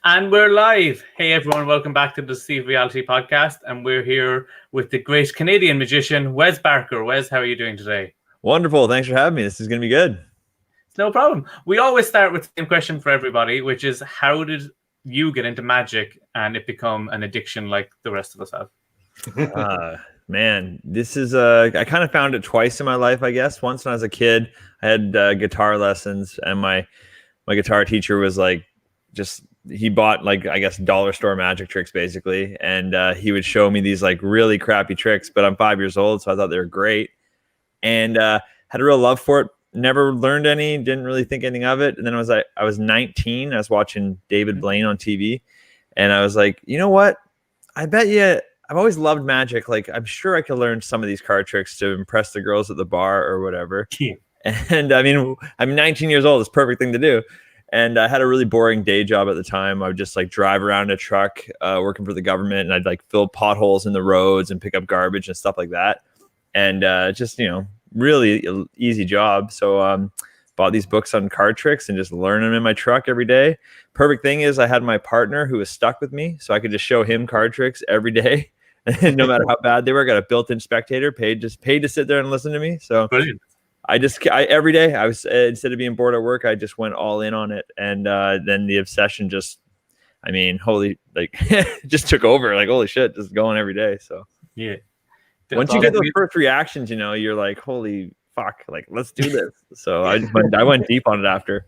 And we're live. Hey everyone, welcome back to the Deceive reality podcast. And we're here with the great Canadian magician, Wes Barker. Wes, how are you doing today? Wonderful. Thanks for having me. This is going to be good. No problem. We always start with the same question for everybody, which is how did you get into magic and it become an addiction like the rest of us have? Man, this is I kind of found it twice in my life, I guess. Once when I was a kid, I had guitar lessons, and my guitar teacher was like, he bought like, I guess, dollar store magic tricks basically, and he would show me these like really crappy tricks, but I'm 5 years old, so I thought they were great, and had a real love for it. Never learned any, didn't really think anything of it. And then I was 19, I was watching David Blaine on TV, and I was like, you know what? I bet you I've always loved magic. Like, I'm sure I could learn some of these card tricks to impress the girls at the bar or whatever. Yeah. And I mean, I'm 19 years old. It's a perfect thing to do. And I had a really boring day job at the time. I would just like drive around a truck working for the government, and I'd like fill potholes in the roads and pick up garbage and stuff like that. And really easy job. So bought these books on card tricks and just learn them in my truck every day. Perfect thing is I had my partner who was stuck with me, so I could just show him card tricks every day. And no matter how bad they were, I got a built-in spectator, paid to sit there and listen to me. So Brilliant. I every day I was instead of being bored at work, I just went all in on it. And then the obsession just took over. Like, holy shit, just going every day. So yeah. Once you get those first reactions, you're like, holy fuck, like, let's do this. So I went deep on it after.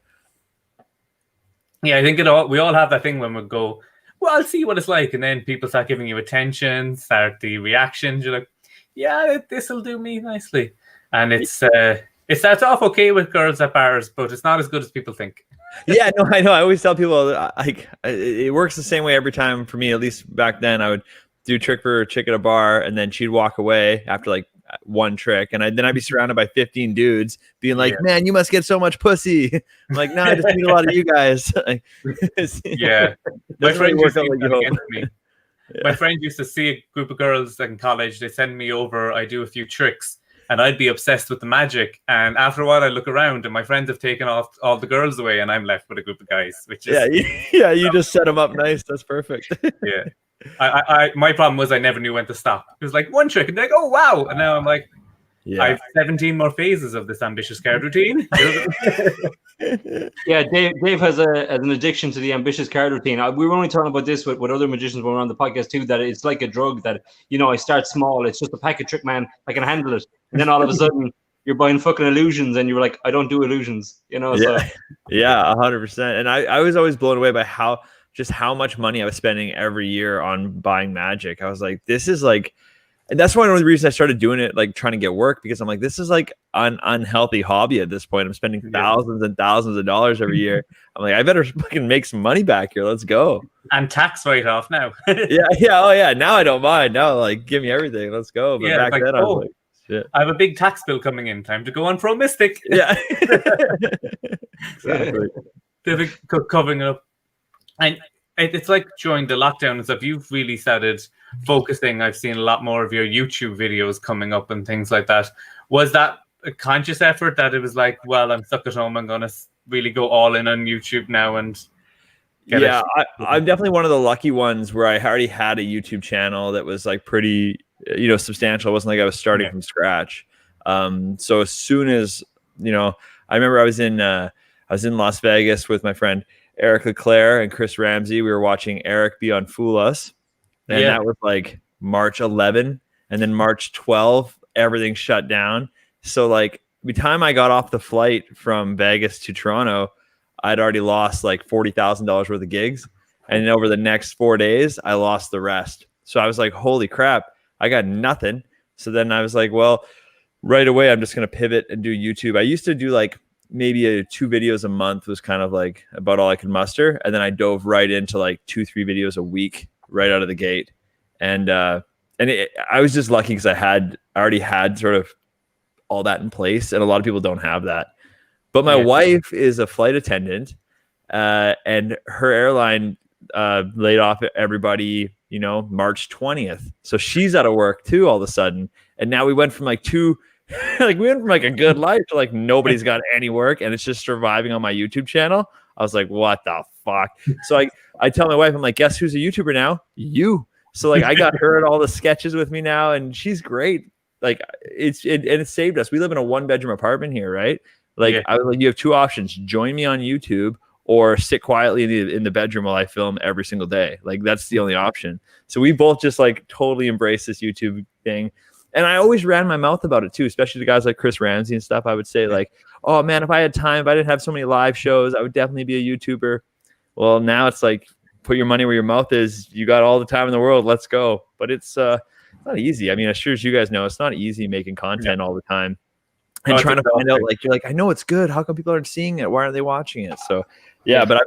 Yeah, I think we all have that thing when we go, well, I'll see what it's like. And then people start giving you attention, start the reactions. You're like, yeah, this will do me nicely. And it starts off okay with girls at bars, but it's not as good as people think. Yeah, no, I know. I always tell people, like, it works the same way every time for me. At least back then, I would do trick for a chick at a bar, and then she'd walk away after like one trick, and then I'd be surrounded by 15 dudes being like, man, you must get so much pussy. I'm like, no, I just meet a lot of you guys. Yeah. My friend used to me. My friend used to see a group of girls in college. They send me over, I do a few tricks, and I'd be obsessed with the magic. And after a while, I look around, and my friends have taken off all the girls away, and I'm left with a group of guys. Which is you just set them up nice. That's perfect. Yeah. My problem was I never knew when to stop. It was like one trick, and they're like, oh wow, and now I'm like, I have 17 more phases of this ambitious card routine. Yeah, Dave has an addiction to the ambitious card routine. We were only talking about this with other magicians when we were on the podcast too, that it's like a drug that, I start small. It's just a pack of trick, man. I can handle it. And then all of a sudden you're buying fucking illusions, and you're like, I don't do illusions, So. Yeah, 100%. And I was always blown away by how much money I was spending every year on buying magic. I was like, this is like, and that's one of the reasons I started doing it, like trying to get work, because I'm like, this is like an unhealthy hobby at this point. I'm spending thousands and thousands of dollars every year. I'm like, I better fucking make some money back here. Let's go. And tax write-off now. Yeah. Oh yeah. Now I don't mind. Now, like, give me everything. Let's go. But back then I was like, shit. I have a big tax bill coming in. Time to go on Pro Mystic. Yeah. Exactly. They're covering it up. And it's like during the lockdown and stuff, you've really started focusing. I've seen a lot more of your YouTube videos coming up and things like that. Was that a conscious effort that it was like, well, I'm stuck at home, I'm going to really go all in on YouTube now and get it? I'm definitely one of the lucky ones where I already had a YouTube channel that was like pretty, substantial. It wasn't like I was starting from scratch. So as soon as, I remember I was in Las Vegas with my friend Eric Leclerc and Chris Ramsey. We were watching Eric be on Fool Us. And that was like March 11. And then March 12, everything shut down. So like by the time I got off the flight from Vegas to Toronto, I'd already lost like $40,000 worth of gigs. And over the next 4 days, I lost the rest. So I was like, holy crap, I got nothing. So then I was like, well, right away, I'm just going to pivot and do YouTube. I used to do like maybe 2 videos a month was kind of like about all I could muster. And then I dove right into like 2-3 videos a week right out of the gate. And I was just lucky because I already had sort of all that in place. And a lot of people don't have that. But my wife is a flight attendant and her airline laid off everybody, March 20th. So she's out of work too, all of a sudden. And now we went from like we went from like a good life to like nobody's got any work and it's just surviving on my YouTube channel. I was like, what the fuck. So I tell my wife, I'm like, guess who's a YouTuber now? You. So like I got her at all the sketches with me now, and she's great. Like it saved us. We live in a 1-bedroom apartment here, right? Like I was like, you have 2 options: join me on YouTube or sit quietly in the bedroom while I film every single day. Like that's the only option. So we both just like totally embrace this YouTube thing. And I always ran my mouth about it too, especially to guys like Chris Ramsey and stuff. I would say like, oh man, if I had time, if I didn't have so many live shows, I would definitely be a YouTuber. Well, now it's like, put your money where your mouth is. You got all the time in the world. Let's go. But it's not easy. I mean, as sure as you guys know, it's not easy making content all the time and trying to find out, like, you're like, I know it's good. How come people aren't seeing it? Why aren't they watching it? So yeah, but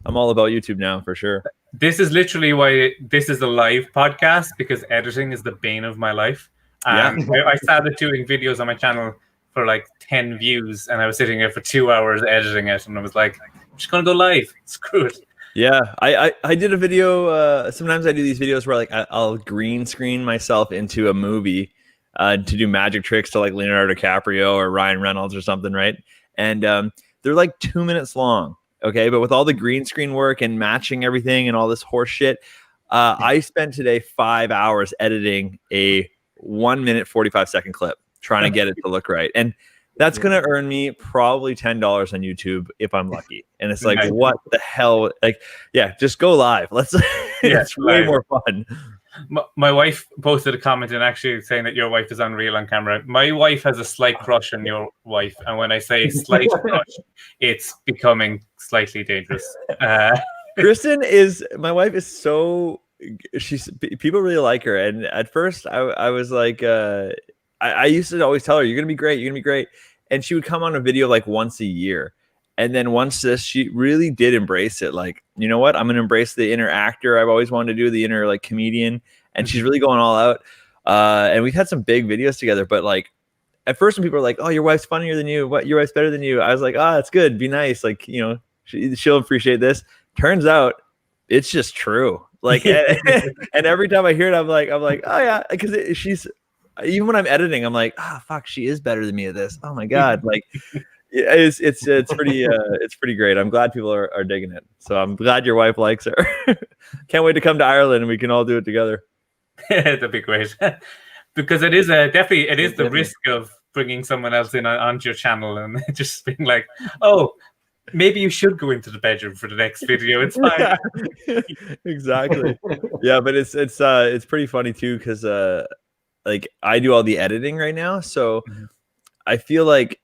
I'm all about YouTube now for sure. This is literally why this is a live podcast, because editing is the bane of my life. I started doing videos on my channel for like 10 views, and I was sitting there for 2 hours editing it, and I was like, I'm just gonna go live. Screw it. Yeah, I did a video. Sometimes I do these videos where like I'll green screen myself into a movie to do magic tricks to like Leonardo DiCaprio or Ryan Reynolds or something, right? And they're like 2 minutes long. Okay, but with all the green screen work and matching everything and all this horse shit, I spent today 5 hours editing a 1 minute 45-second clip trying to get it to look right. And that's going to earn me probably $10 on YouTube if I'm lucky. And it's like, what the hell? Like, yeah, just go live. Let's. It's way more fun. My wife posted a comment and actually saying that your wife is unreal on camera. My wife has a slight crush on your wife, and when I say slight crush, it's becoming slightly dangerous. Kristen my wife is so. People really like her, and at first I was like, I used to always tell her, "You're gonna be great. You're gonna be great," and she would come on a video like once a year. And then once she really did embrace it, like, you know what? I'm going to embrace the inner actor I've always wanted to do, the inner like comedian. And she's really going all out. And we've had some big videos together. But like at first when people are like, oh, your wife's funnier than you. What? Your wife's better than you. I was like, oh, that's good. Be nice. Like, you know, she'll appreciate this. Turns out it's just true. Like, and every time I hear it, I'm like, oh yeah. Because she's, even when I'm editing, I'm like, fuck, she is better than me at this. Oh my God. Like, it's pretty great. I'm glad people are digging it. So I'm glad your wife likes her. Can't wait to come to Ireland and we can all do it together. That'd be great. Because it is the risk of bringing someone else in onto your channel and just being like, oh, maybe you should go into the bedroom for the next video. It's fine. Yeah, exactly. Yeah, but it's pretty funny too because like I do all the editing right now, so I feel like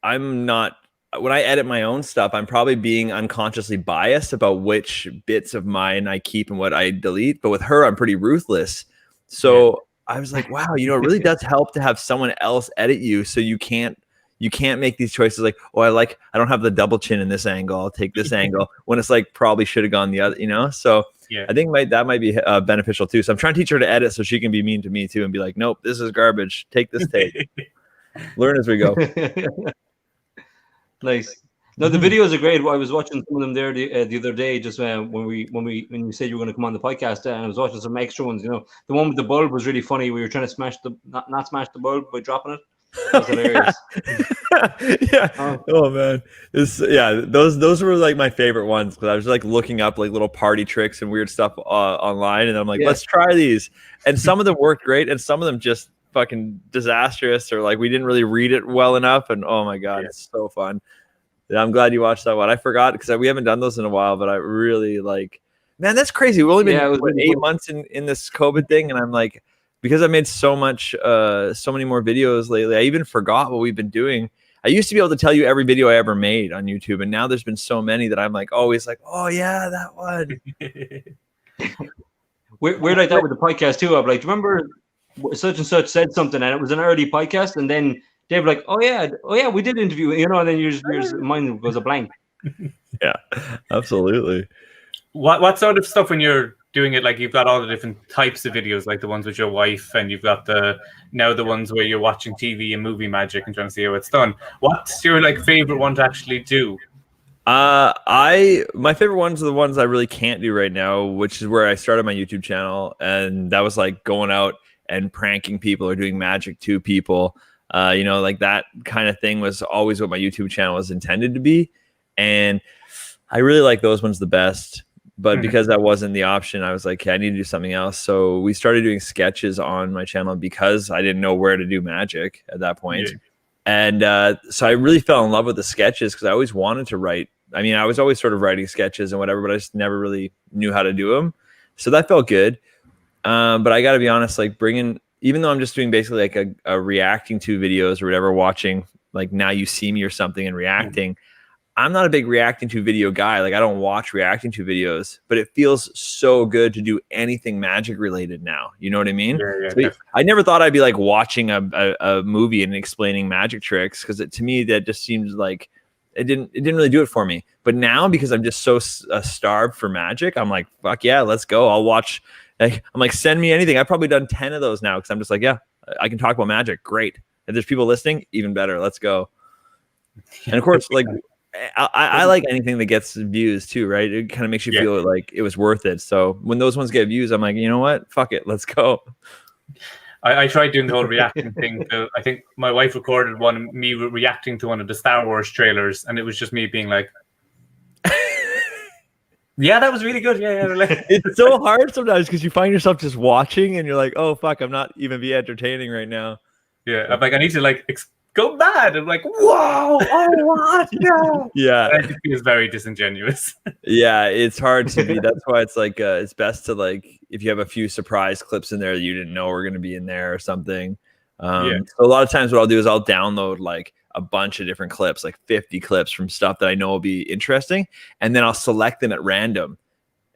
I'm not, when I edit my own stuff, I'm probably being unconsciously biased about which bits of mine I keep and what I delete. But with her, I'm pretty ruthless. So I was like, wow, you know, it really does help to have someone else edit you. So you can't make these choices like, oh, I don't have the double chin in this angle. I'll take this angle when it's like probably should have gone the other, you know? So I think that might be beneficial too. So I'm trying to teach her to edit so she can be mean to me too and be like, nope, this is garbage. Take this take. Learn as we go. Nice. No, the videos are great. I was watching some of them there the other day, just when you said you were going to come on the podcast, and I was watching some extra ones. You know, the one with the bulb was really funny. We were trying to not smash the bulb by dropping it. That was hilarious. Yeah. Oh man, those were like my favorite ones because I was like looking up like little party tricks and weird stuff online, and I'm like, let's try these. And some of them worked great, and some of them just fucking disastrous, or like we didn't really read it well enough. And oh my God, it's so fun. Yeah, I'm glad you watched that one. I forgot because we haven't done those in a while, but I really like, man, that's crazy. We've only been 8 months in this COVID thing, and I'm like, because I made so many more videos lately, I even forgot what we've been doing. I used to be able to tell you every video I ever made on YouTube, and now there's been so many that I'm like always like, oh yeah, that one. We're like that with the podcast too. I'm like, do you remember such and such said something, and it was an early podcast, and then Dave like, oh yeah, we did interview, you know, and then your mind goes a blank. Yeah, absolutely. What sort of stuff when you're doing it? Like you've got all the different types of videos, like the ones with your wife, and you've got the ones where you're watching TV and movie magic and trying to see how it's done. What's your like favorite one to actually do? My favorite ones are the ones I really can't do right now, which is where I started my YouTube channel, and that was like going out and pranking people or doing magic to people. You know, like that kind of thing was always what my YouTube channel was intended to be. And I really like those ones the best. But because that wasn't the option, I was like, hey, I need to do something else. So we started doing sketches on my channel because I didn't know where to do magic at that point. Yeah. And so I really fell in love with the sketches because I always wanted to write. I mean, I was always sort of writing sketches and whatever, but I just never really knew how to do them. So that felt good. But I got to be honest, like even though I'm just doing basically like a reacting to videos or whatever, watching like Now You See Me or something and reacting, I'm not a big reacting to video guy. Like I don't watch reacting to videos, but it feels so good to do anything magic related now. You know what I mean? Yeah, so I never thought I'd be like watching a movie and explaining magic tricks because to me that just seems like it didn't really do it for me. But now because I'm just so starved for magic, I'm like, fuck yeah, let's go. I'll watch. I'm like, send me anything. I've probably done 10 of those now because I'm just like, yeah, I can talk about magic. Great. If there's people listening, even better. Let's go. And of course, like. I like anything that gets views too, right? It kind of makes you feel like it was worth it. So when those ones get views, I'm like, you know what? Fuck it. Let's go. I tried doing the whole reacting thing. I think my wife recorded one of me reacting to one of the Star Wars trailers, and it was just me being like, yeah, that was really good. Yeah. It's so hard sometimes because you find yourself just watching and you're like, oh, fuck, I'm not even being entertaining right now. Yeah, I'm like, I need to like go mad. I'm like, whoa, oh, what? No. Yeah. I think he is very disingenuous. Yeah, it's hard to be. That's why it's like, it's best to like, if you have a few surprise clips in there that you didn't know were going to be in there or something. So a lot of times what I'll do is I'll download like a bunch of different clips, like 50 clips from stuff that I know will be interesting. And then I'll select them at random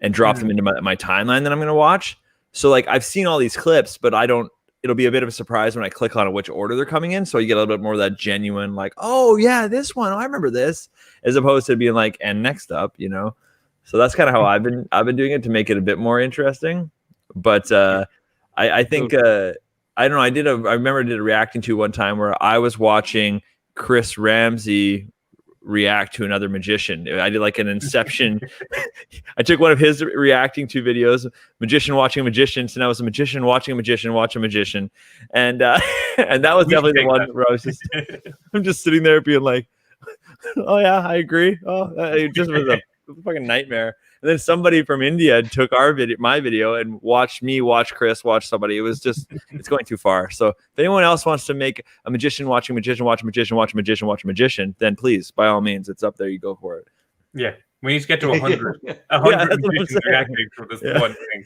and drop them into my timeline that I'm going to watch. So like I've seen all these clips, but it'll be a bit of a surprise when I click on which order they're coming in. So you get a little bit more of that genuine, like, oh yeah, this one, I remember this, as opposed to being like, and next up, you know? So that's kind of how I've been doing it to make it a bit more interesting. But I think, I don't know. I remember I did a reacting to one time where I was watching Chris Ramsey react to another magician. I did like an Inception. I took one of his reacting to videos, magician watching a magician. So now it's a magician watching a magician watch a magician. And and that was definitely the one where I was just, I'm just sitting there being like, oh yeah, I agree. Oh, it just was a fucking nightmare. And then somebody from India took my video and watched me watch Chris watch somebody. It was just, it's going too far. So if anyone else wants to make a magician watching a magician watch a magician watch a magician watch a magician, then please, by all means, it's up there. You go for it. Yeah. We need to get to 100. 100 magicians reacting for this one thing.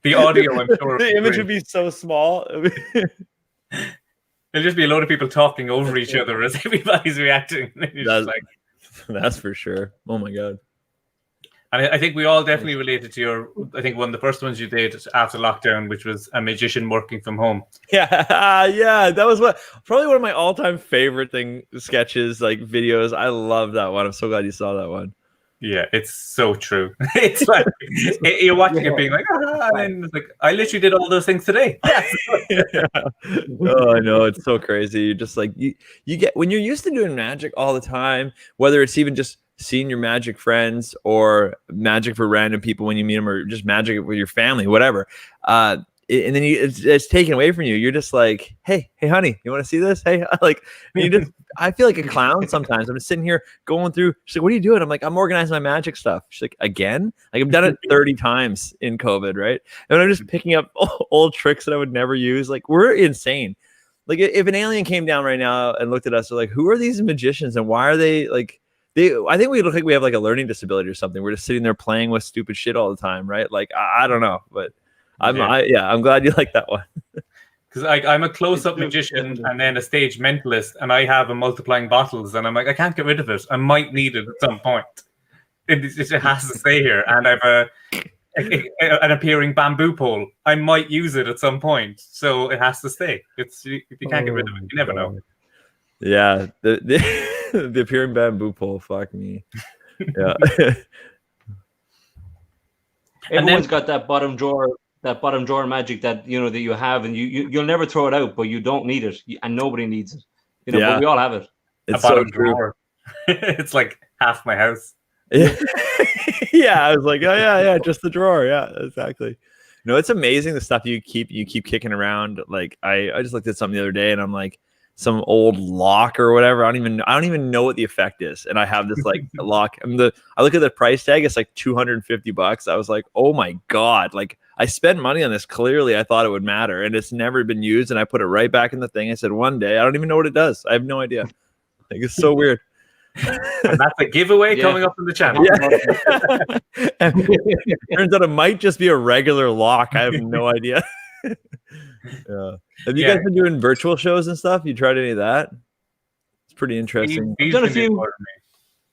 The audio, I'm sure. The image would be so small. There'll just be a load of people talking over each other as everybody's reacting. That's for sure. Oh my God. And I think we all definitely related to I think one of the first ones you did after lockdown, which was a magician working from home. Yeah, that was probably one of my all-time favorite sketches, like videos. I love that one. I'm so glad you saw that one. Yeah, it's so true. It's like you're watching it being like, and then it's like, I literally did all those things today. Yes. Oh, I know, it's so crazy. You're just like you get when you're used to doing magic all the time, whether it's even just seeing your magic friends or magic for random people when you meet them, or just magic with your family, whatever. And then it's taken away from you. You're just like, hey, honey, you want to see this? Hey, like, I feel like a clown sometimes. I'm just sitting here going through. She's like, what are you doing? I'm like, I'm organizing my magic stuff. She's like, again? Like, I've done it 30 times in COVID, right? And I'm just picking up old tricks that I would never use. Like, we're insane. Like, if an alien came down right now and looked at us, they're like, who are these magicians and why are they like, I think we look like we have like a learning disability or something. We're just sitting there playing with stupid shit all the time, right? Like, I don't know, but I'm glad you like that one. Because I'm a close-up magician and then a stage mentalist, and I have a multiplying bottles, and I'm like, I can't get rid of it. I might need it at some point. It has to stay here, and I've an appearing bamboo pole. I might use it at some point, so it has to stay. If you can't get rid of it, you never know. Yeah, the appearing bamboo pole. Fuck me. Yeah. Everyone's got that bottom drawer magic that that you have, and you'll never throw it out, but you don't need it, and nobody needs it. But we all have it. It's a bottom drawer. It's like half my house. Yeah, I was like, oh yeah, just the drawer. Yeah, exactly. No, it's amazing the stuff you keep kicking around. Like I just looked at something the other day, and I'm like, some old lock or whatever. I don't even know what the effect is. And I have this like lock. I look at the price tag, it's like $250. I was like, oh my God. Like I spent money on this. Clearly I thought it would matter, and it's never been used. And I put it right back in the thing. I said, one day, I don't even know what it does. I have no idea. Like it's so weird. And that's a giveaway coming up on the channel. Yeah. Turns out it might just be a regular lock. I have no idea. Yeah. Have you guys been doing virtual shows and stuff? You tried any of that? It's pretty interesting. I've done a few.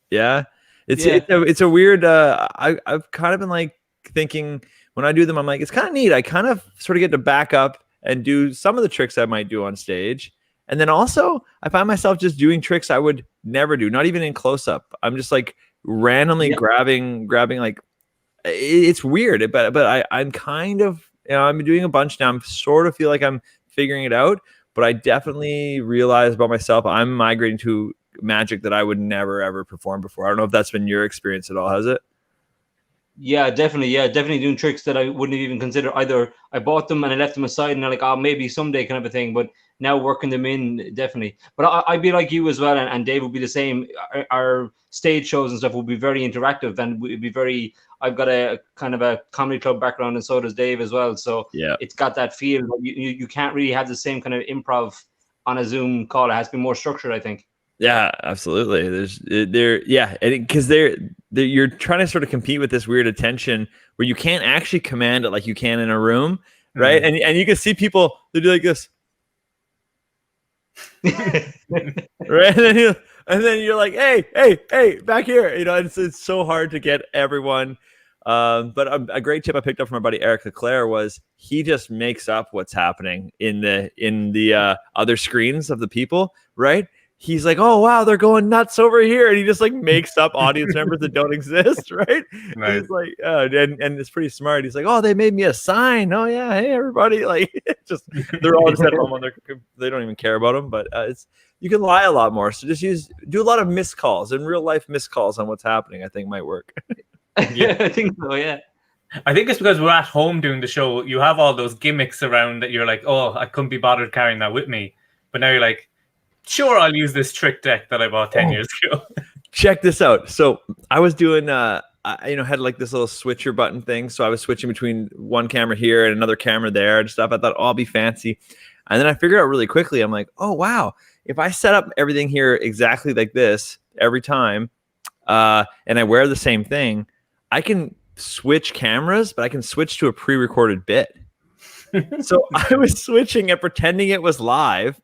Yeah. It's a weird I've kind of been like thinking when I do them, I'm like, it's kind of neat. I kind of sort of get to back up and do some of the tricks I might do on stage. And then also I find myself just doing tricks I would never do, not even in close up. I'm just like randomly grabbing like it's weird, but I'm kind of, I'm doing a bunch now. I'm sort of feel like I'm figuring it out, but I definitely realize about myself, I'm migrating to magic that I would never, ever perform before. I don't know if that's been your experience at all. Has it? Yeah, definitely. Yeah, definitely doing tricks that I wouldn't even consider. Either I bought them and I left them aside and they're like, oh, maybe someday kind of a thing. But now working them in, definitely. But I'd be like you as well. And Dave would be the same. Our stage shows and stuff will be very interactive and would be very, I've got a kind of a comedy club background and so does Dave as well. So it's got that feel. You can't really have the same kind of improv on a Zoom call. It has to be more structured, I think. Yeah, absolutely. Because you're trying to sort of compete with this weird attention where you can't actually command it like you can in a room, right? Mm-hmm. And you can see people, they do like this, right? And then you're like, hey, back here. It's so hard to get everyone. But a great tip I picked up from my buddy Eric Leclerc was he just makes up what's happening in the other screens of the people, right? He's like, oh, wow, they're going nuts over here. And he just like makes up audience members that don't exist, right? Nice. He's like, and it's pretty smart. He's like, oh, they made me a sign. Oh, yeah. Hey, everybody. Like, just they're all just at home on they don't even care about them. But you can lie a lot more. So just do a lot of missed calls and real life missed calls on what's happening. I think might work. Yeah, I think so. Yeah. I think it's because we're at home doing the show. You have all those gimmicks around that you're like, oh, I couldn't be bothered carrying that with me. But now you're like, sure, I'll use this trick deck that I bought 10 years ago. Check this out. So I was doing, I had like this little switcher button thing. So I was switching between one camera here and another camera there and stuff. I thought, oh, I'll be fancy. And then I figured out really quickly, I'm like, oh, wow. If I set up everything here exactly like this every time, and I wear the same thing, I can switch cameras, but I can switch to a pre-recorded bit. So I was switching and pretending it was live.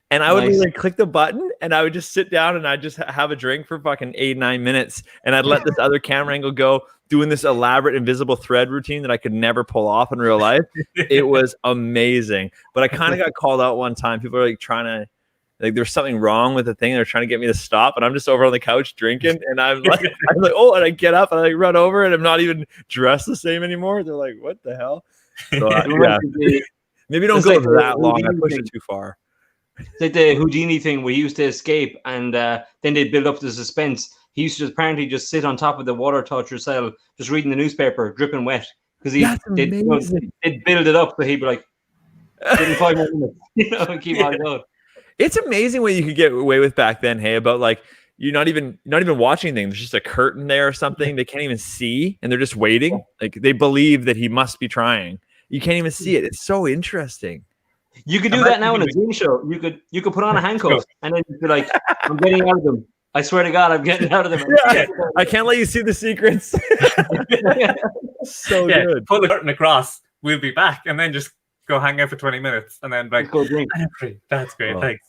And I would really click the button and I would just sit down and I'd just have a drink for fucking 8-9 minutes. And I'd let this other camera angle go, doing this elaborate invisible thread routine that I could never pull off in real life. It was amazing. But I kind of got called out one time. People are like trying to, like there's something wrong with the thing. They're trying to get me to stop. And I'm just over on the couch drinking. And I'm like, oh, and I get up and I run over and I'm not even dressed the same anymore. They're like, what the hell? So, maybe don't go that long. I pushed it too far. It's like the Houdini thing where he used to escape and then they'd build up the suspense. He used to apparently just sit on top of the water torture cell, just reading the newspaper, dripping wet. Because they'd build it up so he'd be like, give me 5 more minutes, and keep on going. It's amazing what you could get away with back then, hey, about like you're not even watching anything. There's just a curtain there or something. They can't even see and they're just waiting. Like they believe that he must be trying. You can't even see it. It's so interesting. You could do that now in a Zoom show. You could put on a handcuff and then you'd be like, I'm getting out of them. I swear to God, I'm getting out of them. Yeah, I can't let you see the secrets. So good. Pull the curtain across. We'll be back. And then just go hang out for 20 minutes. And then back. Go drink. That's great. Oh. Thanks.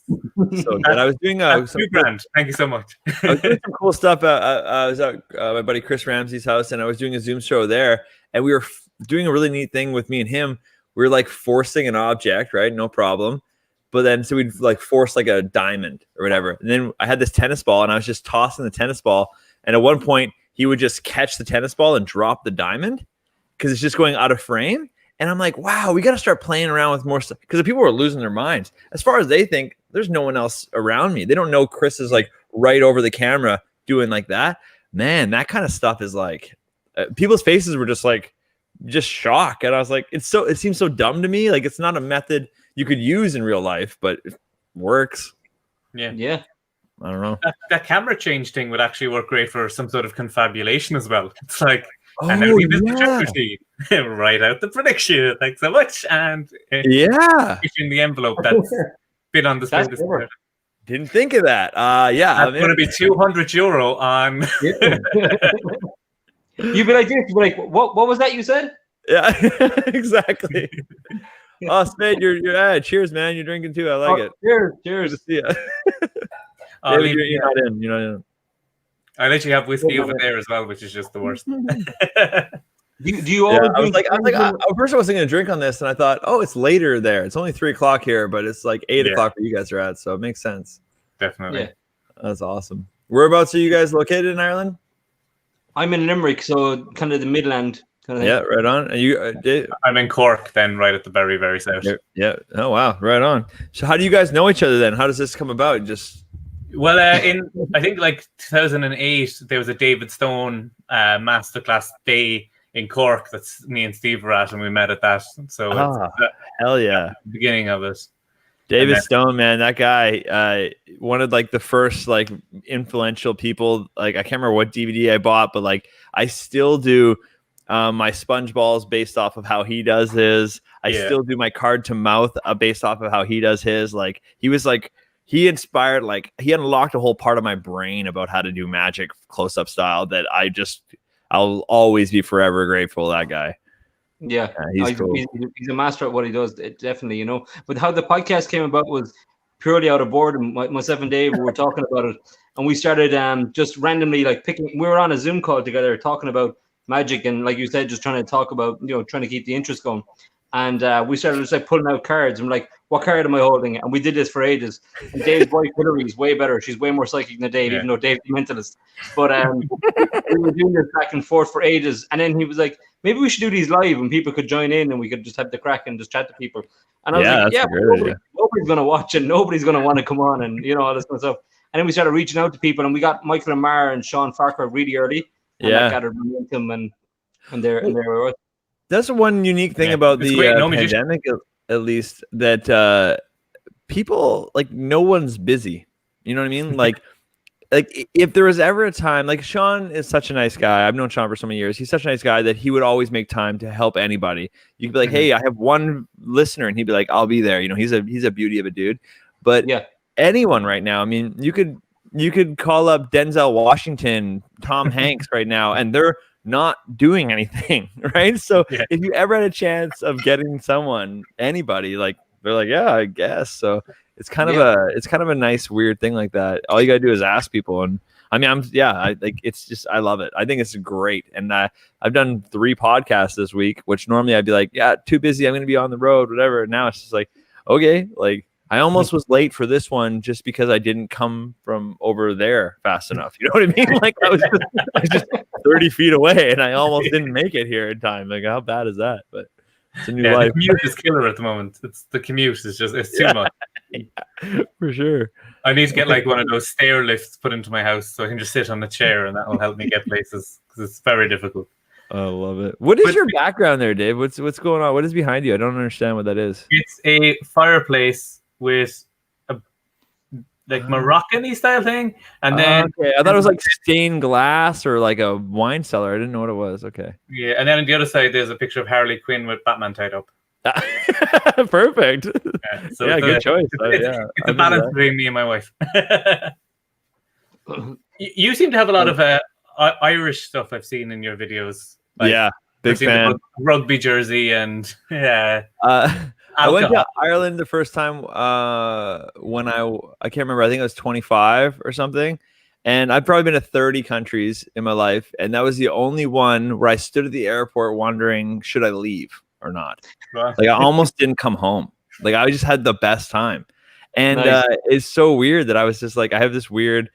So good. I was doing $2,000. Thank you so much. I was doing some cool stuff. I was at my buddy Chris Ramsey's house and I was doing a Zoom show there. And we were doing a really neat thing with me and him. We were like forcing an object, right? No problem. But then, so we'd like force like a diamond or whatever. And then I had this tennis ball and I was just tossing the tennis ball. And at one point he would just catch the tennis ball and drop the diamond because it's just going out of frame. And I'm like, wow, we got to start playing around with more stuff. Because the people were losing their minds. As far as they think, there's no one else around me. They don't know Chris is like right over the camera doing like that. Man, that kind of stuff is like, people's faces were just like, just shock. And I was like, it seems so dumb to me. Like it's not a method you could use in real life, but it works. Yeah. I don't know. That camera change thing would actually work great for some sort of confabulation as well. It's like, and Oh, now we missed the yeah. trick routine. Write out the prediction. Thanks so much. And Yeah. it's in the envelope that's been on display. That's clever. Didn't think of that. Yeah. That's going to be €200 on. You'd be like this. You'd be like, what was that you said? Yeah, exactly. Oh, Spade, you're cheers, man. You're drinking too. I like it. Cheers. Good to see you. David, You're not in. You're not in. I let you have whiskey over there as well, which is just the worst. Do you always I was like, first I was thinking to drink on this, and I thought, oh, it's later there. It's only 3:00 here, but it's like 8:00 where you guys are at, so it makes sense. Definitely. Yeah. That's awesome. Whereabouts are you guys located in Ireland? I'm in Limerick, so kind of the Midland kind of thing. Yeah, right on. And you, I'm in Cork, then right at the very, very south. Yeah. Oh wow, right on. So how do you guys know each other then? How does this come about? Just well, in I think like 2008, there was a David Stone masterclass day in Cork that's me and Steve were at, and we met at that. So hell yeah, the beginning of it. David Stone, man, that guy, one of like the first like influential people. Like I can't remember what DVD I bought, but like I still do my sponge balls based off of how he does his. I still do my card to mouth based off of how he does his. Like he was like he inspired, like he unlocked a whole part of my brain about how to do magic close up style that I'll always be forever grateful to that guy. Yeah, he's cool. He's a master at what he does, definitely, you know. But how the podcast came about was purely out of boredom. Myself and Dave, we were talking about it, and we started just randomly like picking. We were on a Zoom call together talking about magic, and like you said, just trying to talk about, trying to keep the interest going. And we started just like pulling out cards. I'm like, what card am I holding? And we did this for ages. And Dave's wife Hillary is way better. She's way more psychic than Dave, even though Dave's a mentalist. But we were doing this back and forth for ages. And then he was like, maybe we should do these live and people could join in and we could just have the crack and just chat to people. And I was like, nobody's going to watch and nobody's going to want to come on and, all this kind of stuff. And then we started reaching out to people, and we got Michael and Mara and Sean Farquhar really early. And that gathered momentum, and there we were. That's one unique thing about the pandemic, at least, that people, like, no one's busy. You know what I mean? Like if there was ever a time, like Sean is such a nice guy. I've known Sean for so many years. He's such a nice guy that he would always make time to help anybody. You could be like, hey, I have one listener, and he'd be like, I'll be there. He's a beauty of a dude. But anyone right now, I mean, you could call up Denzel Washington, Tom Hanks right now, and they're not doing anything, right? So if you ever had a chance of getting anybody, like, they're like, yeah, I guess. So it's kind of a nice weird thing like that. All you gotta do is ask people, and I mean, I love it. I think it's great, and I've done 3 podcasts this week, which normally I'd be like, yeah, too busy, I'm gonna be on the road, whatever. And now it's just like, okay, like I almost was late for this one just because I didn't come from over there fast enough. You know what I mean? Like I was just 30 feet away, and I almost didn't make it here in time. Like, how bad is that? But it's a new life. The commute is killer at the moment. The commute is just, it's too much. Yeah, for sure. I need to get like one of those stair lifts put into my house so I can just sit on a chair, and that will help me get places, because it's very difficult. I love it. What is your background there, Dave? What's going on? What is behind you? I don't understand what that is. It's a fireplace with a Moroccan-y style thing, and then I thought it was like stained glass or like a wine cellar. I didn't know what it was. Okay. Yeah, and then on the other side there's a picture of Harley Quinn with Batman tied up. Perfect. Yeah, good choice. It's a balance between me and my wife. You seem to have a lot of Irish stuff I've seen in your videos. Like, big fan. Rugby jersey and I went to Ireland the first time when I can't remember. I think I was 25 or something. And I've probably been to 30 countries in my life. And that was the only one where I stood at the airport wondering, should I leave or not? Like I almost didn't come home. Like I just had the best time. And it's so weird that I was just like, I have this weird,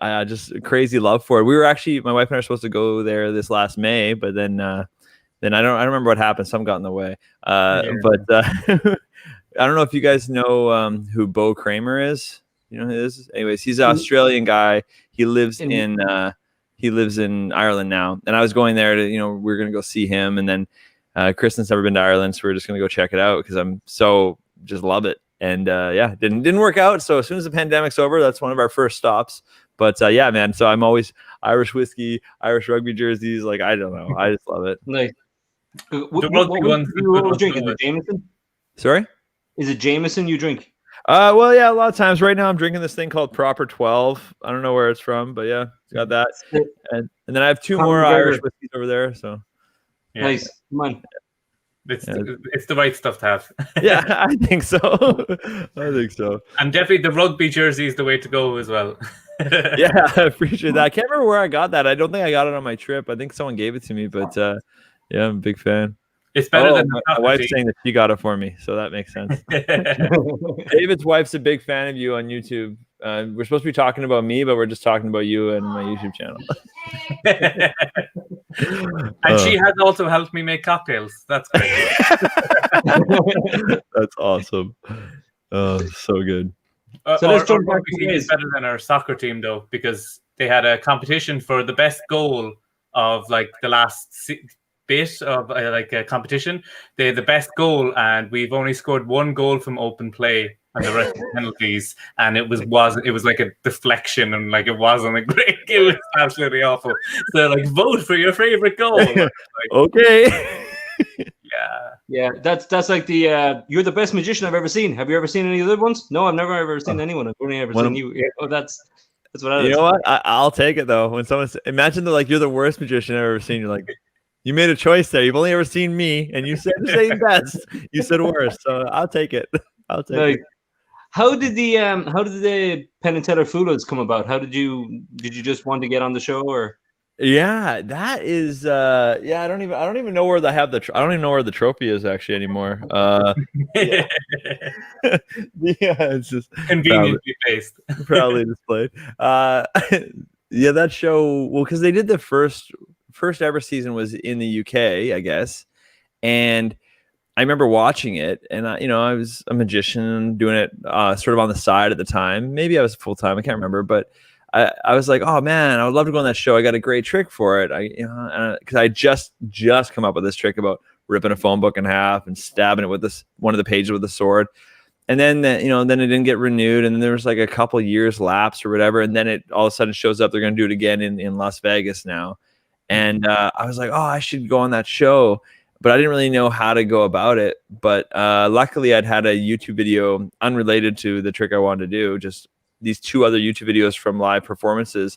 just crazy love for it. We were actually, my wife and I were supposed to go there this last May, but then I don't remember what happened. Some got in the way. But I don't know if you guys know who Bo Kramer is. You know who he is? Anyways, he's an Australian guy. He lives in Ireland now. And I was going there to, we're gonna go see him. And then Kristen's never been to Ireland, so we're just gonna go check it out because I'm so just love it. And didn't work out. So as soon as the pandemic's over, that's one of our first stops. But yeah, man. So I'm always Irish whiskey, Irish rugby jerseys. Like, I don't know. I just love it. Nice. The rugby ones. What drink? Is it Jameson? Sorry? Is it Jameson you drink? Well, yeah, a lot of times. Right now, I'm drinking this thing called Proper 12. I don't know where it's from, but yeah, it's got that. And then I have two more Irish whiskeys over there. So yeah. Nice. Come on. It's the right stuff to have. Yeah, I think so. I think so. And definitely the rugby jersey is the way to go as well. Yeah, I appreciate that. I can't remember where I got that. I don't think I got it on my trip. I think someone gave it to me, but yeah, I'm a big fan. It's better than my wife's saying that she got it for me, so that makes sense. David's wife's a big fan of you on YouTube. We're supposed to be talking about me, but we're just talking about you and my YouTube channel. And she has also helped me make cocktails. That's great. That's awesome. Oh, so good. So let's jump our back to is better than our soccer team though, because they had a competition for the best goal of like the last bit of like a competition. They had the best goal, and we've only scored one goal from open play and the rest penalties, and it was like a deflection, and like it wasn't a great. It was absolutely awful. So like, vote for your favorite goal. Like, Okay. Yeah, that's like the you're the best magician I've ever seen. Have you ever seen any other ones? No, I've never ever seen anyone. I've only ever seen you. Yeah, oh, that's what I. You know what? I'll take it though. When someone imagine that like you're the worst magician I've ever seen. You're like, you made a choice there. You've only ever seen me, and you said the same best. You said worst, so I'll take it. I'll take it. How did the Penn and Teller Fulas come about? How did you just want to get on the show, or? Yeah, that is I don't even know where I don't even know where the trophy is actually anymore. Yeah, it's just conveniently placed. Proudly displayed. Yeah, that show, well, because they did the first ever season was in the UK, I guess. And I remember watching it, and I was a magician doing it sort of on the side at the time. Maybe I was full time, I can't remember, but I was like, oh man, I would love to go on that show. I got a great trick for it. Because I just come up with this trick about ripping a phone book in half and stabbing it with one of the pages with a sword. And then then it didn't get renewed, and then there was like a couple years lapse or whatever, and then it all of a sudden shows up. They're going to do it again in Las Vegas now, and I was like, oh, I should go on that show, but I didn't really know how to go about it. But luckily, I'd had a YouTube video unrelated to the trick I wanted to do, just these two other YouTube videos from live performances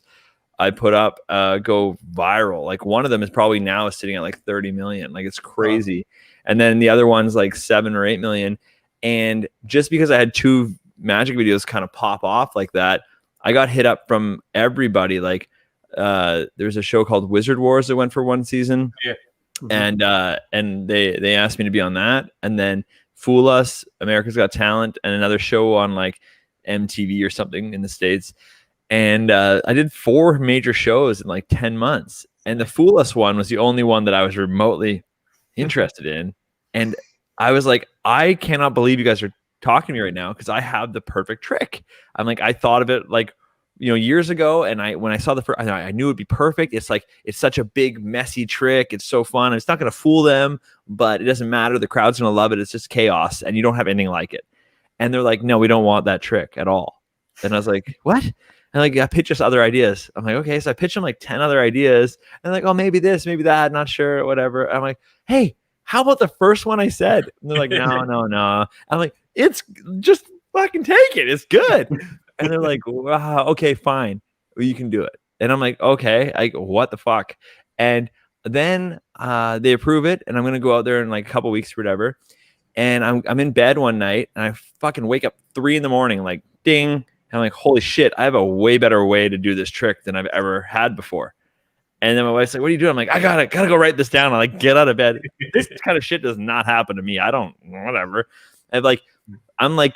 I put up go viral. Like one of them is probably now sitting at like 30 million. Like it's crazy. Wow. And then the other one's like 7 or 8 million. And just because I had two magic videos kind of pop off like that, I got hit up from everybody. Like there's a show called Wizard Wars that went for one season. Yeah. Mm-hmm. And they asked me to be on that. And then Fool Us, America's Got Talent, and another show on like MTV or something in the States. And I did 4 major shows in like 10 months. And the Fool Us one was the only one that I was remotely interested in. And I was like, I cannot believe you guys are talking to me right now, because I have the perfect trick. I'm like, I thought of it like, years ago. And when I saw the first, I knew it'd be perfect. It's like, it's such a big, messy trick. It's so fun. It's not going to fool them, but it doesn't matter. The crowd's going to love it. It's just chaos. And you don't have anything like it. And they're like, no, we don't want that trick at all. And I was like, what? And like, I pitched us other ideas. I'm like, okay. So I pitched them like 10 other ideas. And like, oh, maybe this, maybe that, not sure, whatever. I'm like, hey, how about the first one I said? And they're like, no. I'm like, it's just fucking take it. It's good. And they're like, wow, okay, fine. Well, you can do it. And I'm like, okay. I go, what the fuck? And then they approve it. And I'm going to go out there in like a couple weeks or whatever. And I'm in bed one night, and I fucking wake up 3 a.m, like ding. And I'm like, holy shit, I have a way better way to do this trick than I've ever had before. And then my wife's like, what are you doing? I'm like, I gotta go write this down. I like get out of bed. This kind of shit does not happen to me. I don't, whatever. I'm like,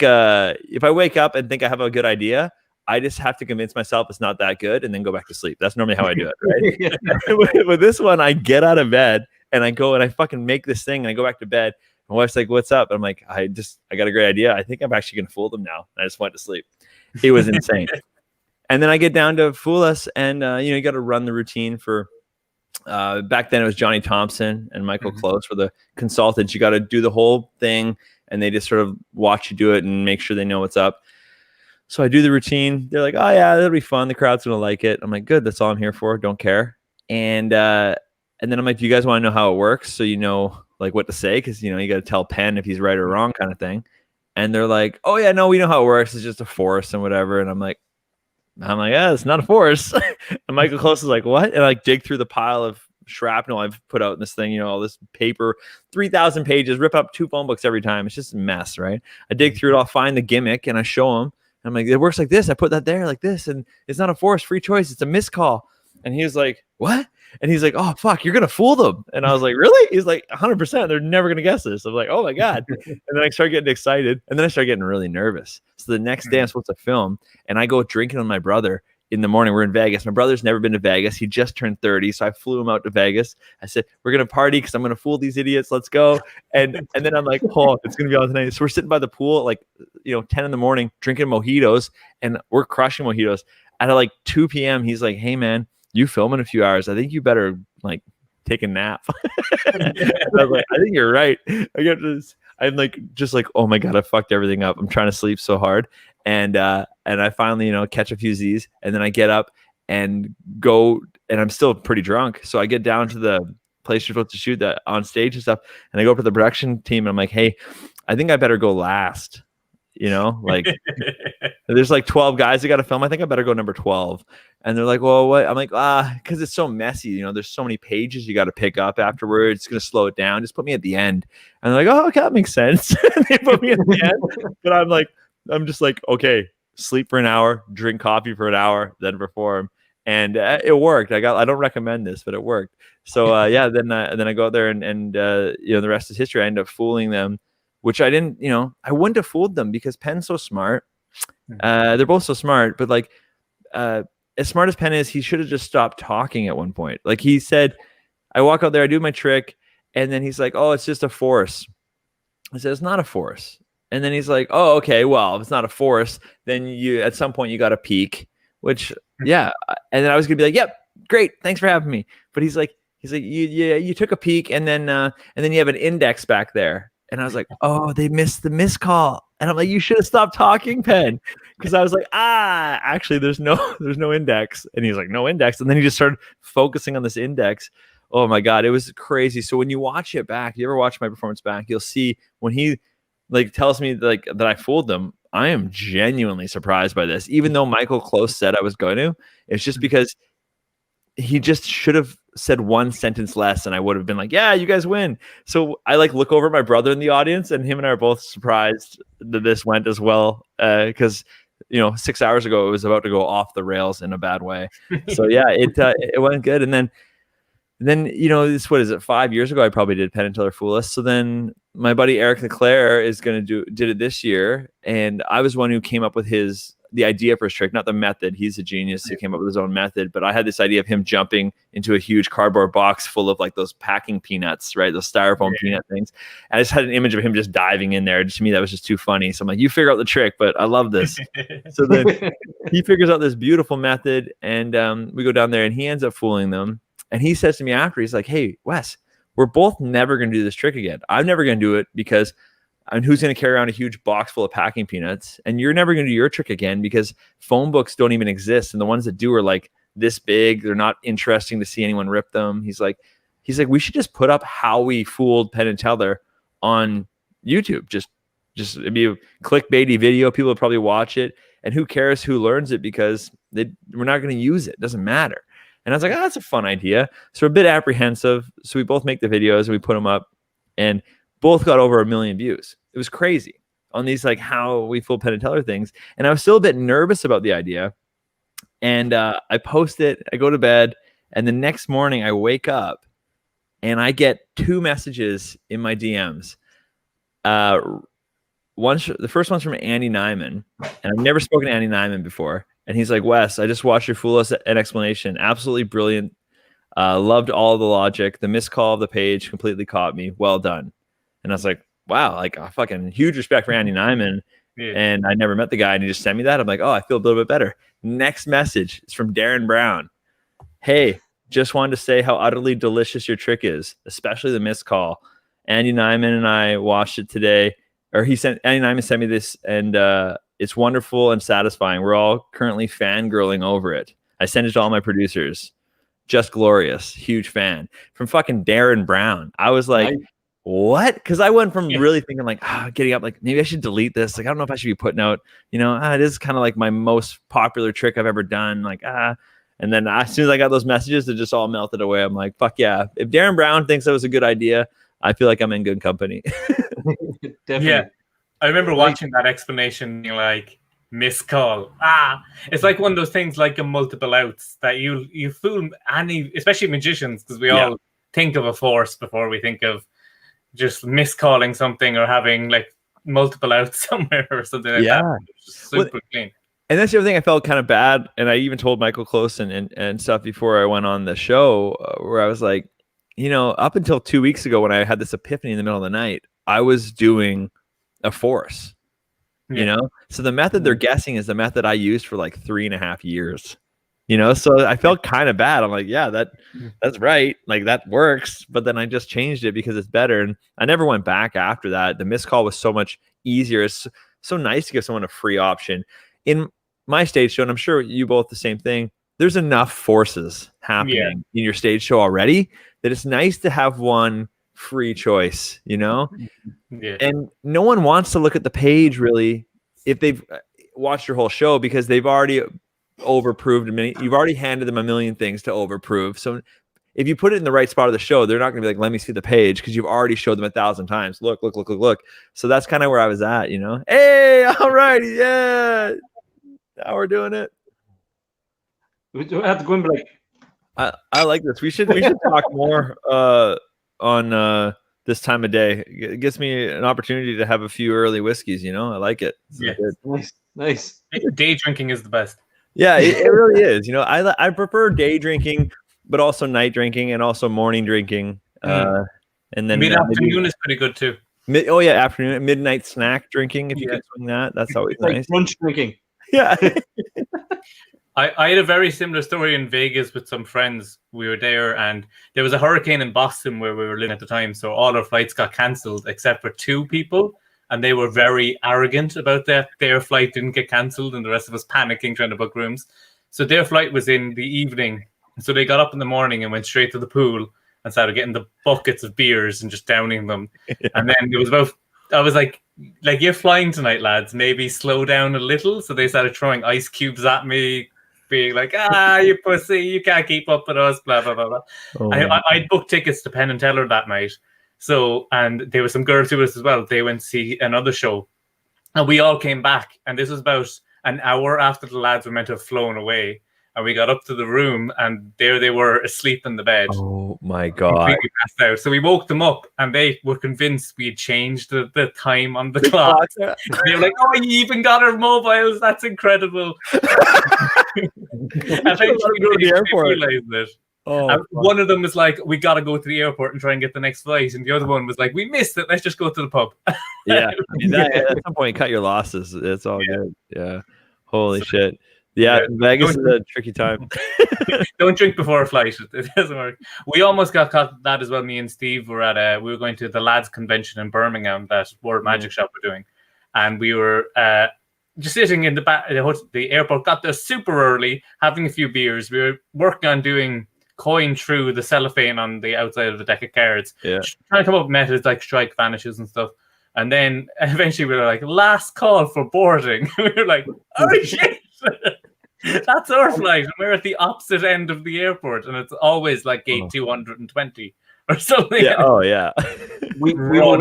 if I wake up and think I have a good idea, I just have to convince myself it's not that good and then go back to sleep. That's normally how I do it, right? With this one, I get out of bed and I go and I fucking make this thing and I go back to bed. My wife's like, what's up? I'm like, I got a great idea. I think I'm actually going to fool them now. And I just went to sleep. It was insane. And then I get down to Fool Us, and you got to run the routine for back then it was Johnny Thompson and Michael Close were the consultants. You got to do the whole thing, and they just sort of watch you do it and make sure they know what's up. So I do the routine. They're like, oh yeah, that'll be fun. The crowd's gonna like it. I'm like, good. That's all I'm here for. Don't care. And then I'm like, do you guys want to know how it works? So you know, like what to say, because you know you got to tell Penn if he's right or wrong, kind of thing. And they're like, oh yeah, no, we know how it works. It's just a force and whatever. And I'm like, yeah, it's not a force. And Michael Close is like, what? And I like dig through the pile of shrapnel I've put out in this thing, you know, all this paper, 3,000 pages, rip up 2 phone books every time. It's just a mess, right? I dig through it, I'll find the gimmick, and I show him. I'm like, it works like this. I put that there like this, and it's not a force, free choice. It's a miscall. And he was like, what? And he's like, oh, fuck, you're going to fool them. And I was like, really? He's like, 100%. They're never going to guess this. I'm like, oh, my God. And then I start getting excited. And then I start getting really nervous. So the next day I'm supposed to film, and I go drinking with my brother in the morning. We're in Vegas. My brother's never been to Vegas. He just turned 30. So I flew him out to Vegas. I said, we're going to party because I'm going to fool these idiots. Let's go. And then I'm like, oh, it's going to be all tonight. So we're sitting by the pool at like, 10 in the morning, drinking mojitos, and we're crushing mojitos. At like 2 p.m., he's like, hey, man, you film in a few hours. I think you better like take a nap. I was like, I think you're right. I'm like, just like, oh my God, I fucked everything up. I'm trying to sleep so hard. And I finally, catch a few Z's, and then I get up and go, and I'm still pretty drunk. So I get down to the place you're supposed to shoot that on stage and stuff. And I go up to the production team, and I'm like, hey, I think I better go last. Like there's like 12 guys that got to film. I think I better go number 12. And they're like, well, what? I'm like, because it's so messy. There's so many pages you got to pick up afterwards. It's going to slow it down. Just put me at the end. And they're like, oh, okay, that makes sense. They put me at the end. But I'm just like, okay, sleep for an hour, drink coffee for an hour, then perform. And it worked. I don't recommend this, but it worked. So then I go out there and the rest is history. I end up fooling them, which I didn't, I wouldn't have fooled them because Penn's so smart. They're both so smart, but like, as smart as Penn is, he should have just stopped talking at one point. Like he said, I walk out there, I do my trick, and then he's like, oh, it's just a force. I said, it's not a force. And then he's like, oh, okay, well, if it's not a force, then at some point you got to peak, which, yeah. And then I was going to be like, yep, great. Thanks for having me. But he's like, you took a peek, and then you have an index back there. And I was like, oh, they missed the miscall. And I'm like, you should have stopped talking, Penn. Because I was like, actually, there's no index. And he's like, no index. And then he just started focusing on this index. Oh my God, it was crazy. So when you watch it back, you ever watch my performance back, you'll see when he like tells me like that I fooled them, I am genuinely surprised by this. Even though Michael Close said I was going to, it's just because he just should have said one sentence less, and I would have been like, yeah, you guys win. So I like look over at my brother in the audience, and him and I are both surprised that this went as well. Because 6 hours ago it was about to go off the rails in a bad way. So yeah, it went good. And then this, what is it, 5 years ago I probably did Penn Teller Fool Us. So then my buddy Eric Leclerc is going to did it this year, and I was one who came up with the idea for his trick, not the method. He's a genius. He came up with his own method, but I had this idea of him jumping into a huge cardboard box full of like those packing peanuts, right? Those styrofoam peanut things. And I just had an image of him just diving in there. To me, that was just too funny. So I'm like, you figure out the trick, but I love this. So then he figures out this beautiful method, and we go down there, and he ends up fooling them. And he says to me after, he's like, hey, Wes, we're both never going to do this trick again. I'm never going to do it because who's going to carry around a huge box full of packing peanuts? And you're never going to do your trick again because phone books don't even exist. And the ones that do are like this big. They're not interesting to see anyone rip them. He's like, we should just put up how we fooled Penn and Teller on YouTube. Just it'd be a clickbaity video. People would probably watch it. And who cares who learns it because we're not going to use it. It doesn't matter. And I was like, that's a fun idea. So we're a bit apprehensive. So we both make the videos and we put them up, and both got over 1 million views. It was crazy on these like how we fool Penn and Teller things. And I was still a bit nervous about the idea. And I post it, I go to bed, and the next morning I wake up and I get 2 messages in my DMs. The first one's from Andy Nyman, and I've never spoken to Andy Nyman before. And he's like, Wes, I just watched your Fool Us an explanation. Absolutely brilliant. Loved all the logic. The miscall of the page completely caught me. Well done. And I was like, wow, like fucking huge respect for Andy Nyman. Yeah. And I never met the guy, and he just sent me that. I'm like, oh, I feel a little bit better. Next message is from Darren Brown. Hey, Just wanted to say how utterly delicious your trick is, especially the missed call. Andy Nyman and I watched it today, or Andy Nyman sent me this, and it's wonderful and satisfying. We're all currently fangirling over it. I sent it to all my producers. Just glorious. Huge fan. From fucking Darren Brown. I was like, nice. What? Because I went from really thinking like, getting up, like maybe I should delete this. Like, I don't know if I should be putting out, it is kind of like my most popular trick I've ever done. Like, and then as soon as I got those messages, it just all melted away. I'm like, fuck yeah. If Darren Brown thinks that was a good idea, I feel like I'm in good company. Definitely. Yeah. I remember watching that explanation, like, missed call. It's like one of those things like a multiple outs that you fool any, especially magicians, because we all think of a force before we think of just miscalling something or having like multiple outs somewhere or something like that. Super clean. And that's the other thing I felt kind of bad. And I even told Michael Close and stuff before I went on the show where I was like, up until 2 weeks ago when I had this epiphany in the middle of the night, I was doing a force, So the method they're guessing is the method I used for like 3.5 years. So I felt kind of bad. I'm like, yeah, that's right. Like that works. But then I just changed it because it's better. And I never went back after that. The missed call was so much easier. It's so nice to give someone a free option. In my stage show, and I'm sure you both the same thing, there's enough forces happening in your stage show already that it's nice to have one free choice, And no one wants to look at the page really if they've watched your whole show because they've already overproved you've already handed them a million things to overprove. So if you put it in the right spot of the show, they're not going to be like, let me see the page because you've already showed them 1,000 times. Look. So that's kind of where I was at, Hey, all right, yeah. Now we're doing it. We have to go and be like, I like this. We should talk more on this time of day. It gives me an opportunity to have a few early whiskeys, I like it. Nice. Day drinking is the best. Yeah, it really is. I prefer day drinking, but also night drinking and also morning drinking. And then mid-afternoon is pretty good too. Afternoon, midnight snack drinking. If you can swing that, that's always nice. Lunch drinking. Yeah. I had a very similar story in Vegas with some friends. We were there and there was a hurricane in Boston where we were living at the time. So all our flights got cancelled except for 2 people. And they were very arrogant about that. Their flight didn't get cancelled and the rest of us panicking trying to book rooms. So their flight was in the evening. So they got up in the morning and went straight to the pool and started getting the buckets of beers and just downing them. And then it was I was like, you're flying tonight, lads. Maybe slow down a little. So they started throwing ice cubes at me, being like, you pussy, you can't keep up with us, blah, blah, blah, blah. Oh, I booked tickets to Penn Teller that night. So, and there were some girls with us as well. They went to see another show. And we all came back. And this was about an hour after the lads were meant to have flown away. And we got up to the room and there they were asleep in the bed. Oh my God. Completely passed out. So we woke them up and they were convinced we had changed the time on the clock. They were like, oh, you even got our mobiles. That's incredible. Eventually go to the airport. Realized it. One of them was like, we got to go to the airport and try and get the next flight. And the other one was like, we missed it. Let's just go to the pub. Yeah. At some point, cut your losses. It's all good. Yeah. Holy shit. Yeah, Vegas is a tricky time. Don't drink before a flight. It doesn't work. We almost got caught that as well. Me and Steve were we were going to the lads convention in Birmingham that World Magic Shop were doing. And we were just sitting in the back, the airport, got there super early, having a few beers. We were working on doing coin through the cellophane on the outside of the deck of cards. Yeah. Trying to come up with methods like strike vanishes and stuff. And then eventually we were like, last call for boarding. We were like, oh shit. That's our flight. And we're at the opposite end of the airport. And it's always like gate 220 or something. Yeah. Oh, yeah. we were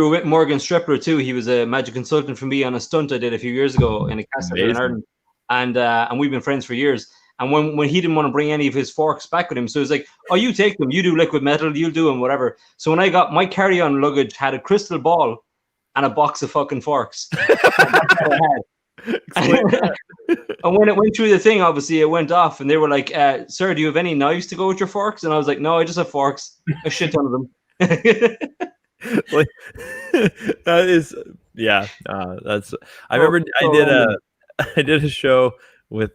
with Morgan Stripler too. He was a magic consultant for me on a stunt I did a few years ago in a castle in Ireland. And we've been friends for years. And when he didn't want to bring any of his forks back with him, so he was like, oh, you take them. You do liquid metal. You'll do them, whatever. So when I got my carry-on luggage had a crystal ball and a box of fucking forks. And when it went through the thing, obviously it went off and they were like, sir, do you have any knives to go with your forks? And I was like, no, I just have forks, a shit ton of them. Like, that is, yeah, that's, I remember I did a show with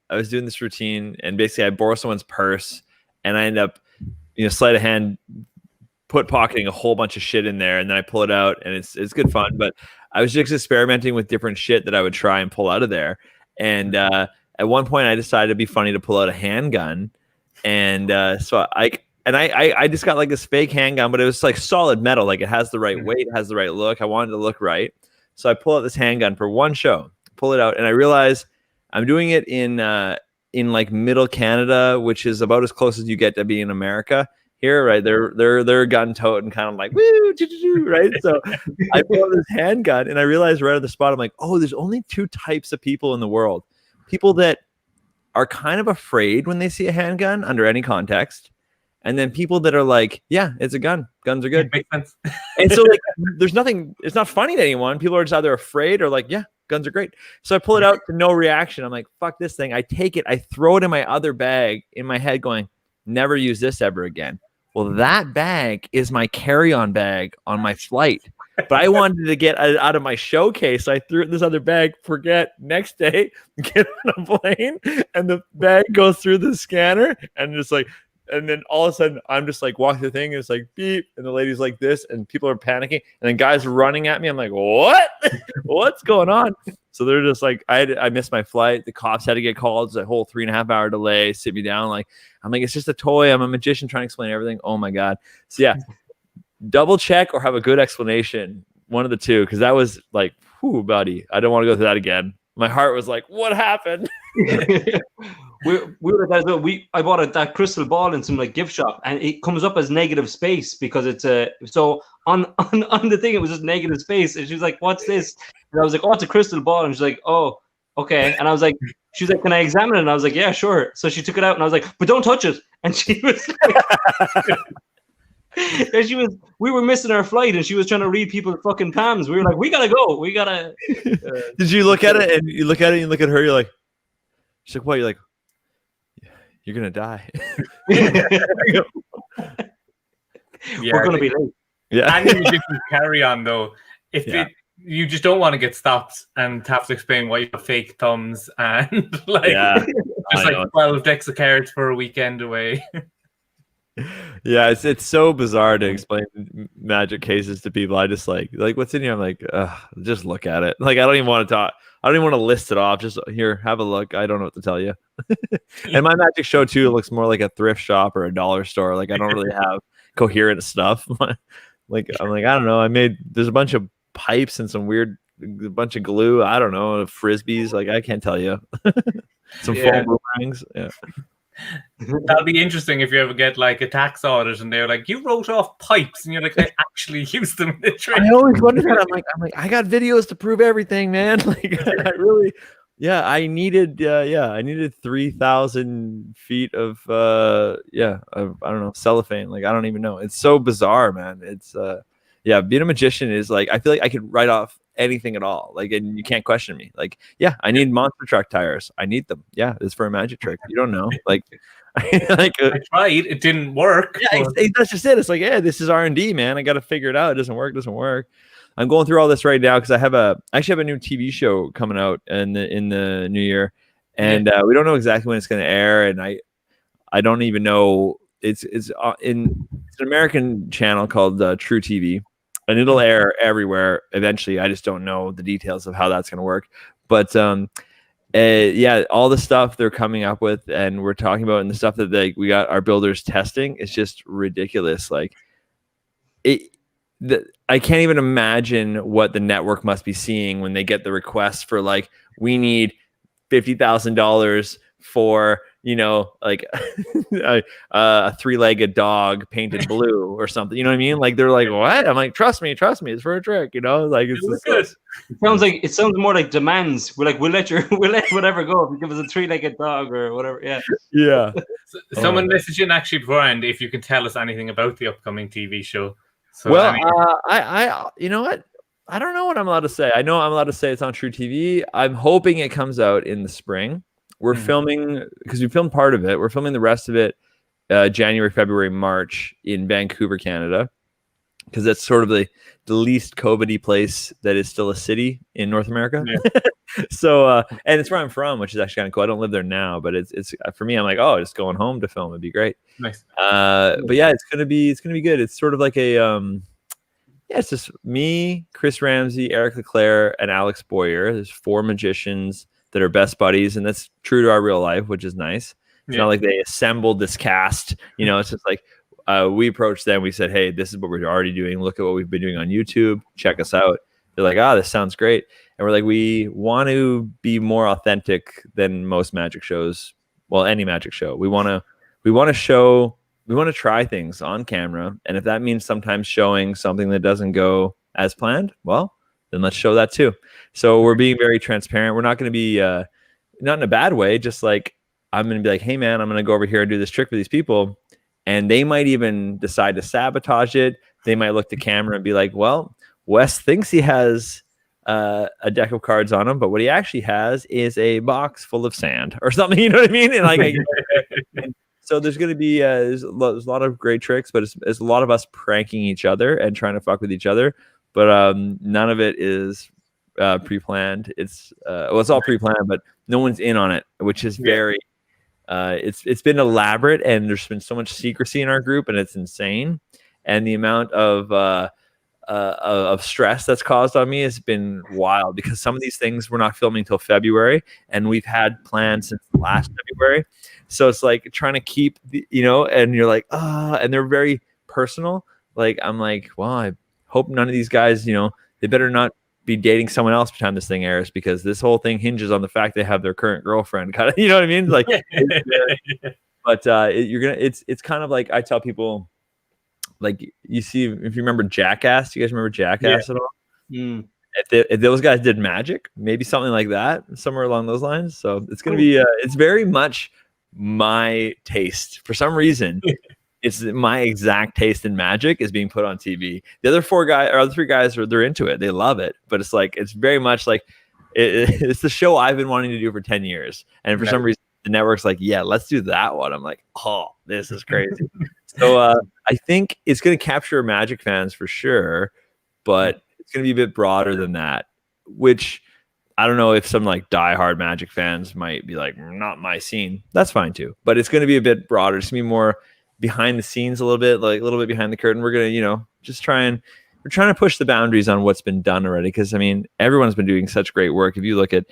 I was doing this routine, and basically I borrow someone's purse, and I end up, sleight of hand, pocketing a whole bunch of shit in there, and then I pull it out, and it's good fun. But I was just experimenting with different shit that I would try and pull out of there. And at one point, I decided it'd be funny to pull out a handgun, and so I just got like this fake handgun, but it was like solid metal, like it has the right weight, it has the right look. I wanted to look right, so I pull out this handgun for one show, pull it out, and I realize I'm doing it in like middle Canada, which is about as close as you get to being in America here, right? They're gun toting, kind of like woo, right? So I pull this handgun, and I realize right on the spot, I'm like, oh, there's only two types of people in the world: people that are kind of afraid when they see a handgun under any context, and then people that are like, yeah, it's a gun. Guns are good. Makes sense. And so like, there's nothing. It's not funny to anyone. People are just either afraid or like, yeah, guns are great. So I pull it out to no reaction. I'm like, fuck this thing. I take it. I throw it in my other bag, in my head going, never use this ever again. Well, that bag is my carry-on bag on my flight. But I wanted to get it out of my showcase. So I threw it in this other bag, forget, next day, get on a plane, and the bag goes through the scanner, and just like, and then all of a sudden, I'm just like walking the thing, and it's like beep, and the lady's like this, and people are panicking, and then guys are running at me. I'm like, what? What's going on? So they're just like, I missed my flight. The cops had to get called. It's a whole 3.5 hour delay. Sit me down. I'm like, it's just a toy. I'm a magician trying to explain everything. Oh my God. So yeah, double check or have a good explanation. One of the two, because that was like, whew, buddy. I don't want to go through that again. My heart was like, what happened? we were like that. I bought that crystal ball in some like gift shop, and it comes up as negative space because it's so on the thing it was just negative space, and she was like, "What's this?" And I was like, "Oh, it's a crystal ball," and she's like, "Oh, okay." And I was like, "She's like, can I examine it?" And I was like, "Yeah, sure." So she took it out, and I was like, "But don't touch it." And she was like, and we were missing our flight, and she was trying to read people's fucking palms. We were like, "We gotta go. We gotta." Did you look at it and you look at it and you look at her? You're like, she's like, what? You're like, you're gonna die. We're gonna be late. Yeah. And you can carry on though. You just don't want to get stopped and have to explain why you have fake thumbs and like just like 12 decks of cards for a weekend away. Yeah, it's so bizarre to explain magic cases to people. I just like what's in here. I'm like, just look at it. Like I don't even want to talk. I don't even want to list it off. Just here, have a look. I don't know what to tell you. And my magic show too looks more like a thrift shop or a dollar store. Like I don't really have coherent stuff. Like I'm like, I don't know. There's a bunch of pipes and a bunch of glue. I don't know, frisbees. Like I can't tell you. Some foam boomerangs. Yeah. That'll be interesting if you ever get like a tax audit and they're like, you wrote off pipes, and you're like, I actually used them in the trade. I always wonder that. I'm like, I got videos to prove everything, man. Like I really, I needed 3,000 feet of I don't know, cellophane. Like I don't even know. It's so bizarre, man. It's being a magician is like, I feel like I could write off anything at all. Like, and you can't question me. Like, yeah, I need monster truck tires. I need them. Yeah, it's for a magic trick. You don't know. Like, I tried. It didn't work. Yeah, that's just it. It's like, yeah, this is R&D, man. I got to figure it out. It doesn't work. I'm going through all this right now because I actually have a new TV show coming out in the new year, and we don't know exactly when it's going to air, and I don't even know. It's an American channel called True TV. And it'll air everywhere eventually. I just don't know the details of how that's going to work. But all the stuff they're coming up with and we're talking about, and the stuff that we got our builders testing is just ridiculous. Like I can't even imagine what the network must be seeing when they get the request for like, we need $50,000 for, like a 3-legged dog painted blue or something. You know what I mean? Like they're like, what? I'm like, trust me, it's for a trick. Like it's good. It sounds more like demands. We'll let whatever go if you give us a 3-legged dog or whatever. Yeah. Yeah. Someone messaged in actually beforehand if you can tell us anything about the upcoming TV show. So, I you know what? I don't know what I'm allowed to say. I know I'm allowed to say it's on True TV. I'm hoping it comes out in the spring. We're filming, because we filmed part of it. We're filming the rest of it January, February, March in Vancouver, Canada. because that's sort of the least COVID-y place that is still a city in North America. Yeah. So, and it's where I'm from, which is actually kind of cool. I don't live there now, but it's for me. I'm like, oh, just going home to film would be great. Nice. But yeah, it's gonna be good. It's sort of like a yeah, it's just me, Chris Ramsey, Eric Leclerc, and Alex Boyer. There's 4 magicians that are best buddies, and that's true to our real life, which is nice. It's not like they assembled this cast, you know. It's just like we approached them. We said, hey, this is what we're already doing. Look at what we've been doing on YouTube. Check us out. They're like, this sounds great. And we're like, we want to be more authentic than most magic shows. Well, any magic show. We want to try things on camera. And if that means sometimes showing something that doesn't go as planned, well, then let's show that too. So we're being very transparent. We're not going to be, not in a bad way, just like, I'm going to be like, hey man, I'm going to go over here and do this trick for these people. And they might even decide to sabotage it. They might look to camera and be like, well, Wes thinks he has a deck of cards on him, but what he actually has is a box full of sand or something. You know what I mean? And like, so there's going to be there's a lot of great tricks, but it's a lot of us pranking each other and trying to fuck with each other. But none of it is pre-planned. It's it's all pre-planned, but no one's in on it, which is very. It's been elaborate, and there's been so much secrecy in our group, and it's insane. And the amount of stress that's caused on me has been wild, because some of these things we're not filming until February, and we've had plans since last February. So it's like trying to keep, and you're like, and they're very personal. Like, I'm like, well, I hope none of these guys, they better not be dating someone else by the time this thing airs, because this whole thing hinges on the fact they have their current girlfriend. Kind of, you know what I mean? Like, but it's kind of like, I tell people, like, you see, if you remember Jackass, do you guys remember Jackass at all? Mm. If those guys did magic, maybe something like that, somewhere along those lines. So it's going to be, it's very much my taste. For some reason, it's my exact taste in magic is being put on TV. The other 3 guys they're into it. They love it. But it's like, it's very much like, it's the show I've been wanting to do for 10 years. And for some reason, the network's like, yeah, let's do that one. I'm like, oh, this is crazy. So I think it's going to capture magic fans for sure, but it's going to be a bit broader than that, which I don't know if some like diehard magic fans might be like, not my scene. That's fine too. But it's going to be a bit broader. It's going to be more behind the scenes a little bit behind the curtain. We're going to, we're trying to push the boundaries on what's been done already. Because, I mean, everyone's been doing such great work. If you look at,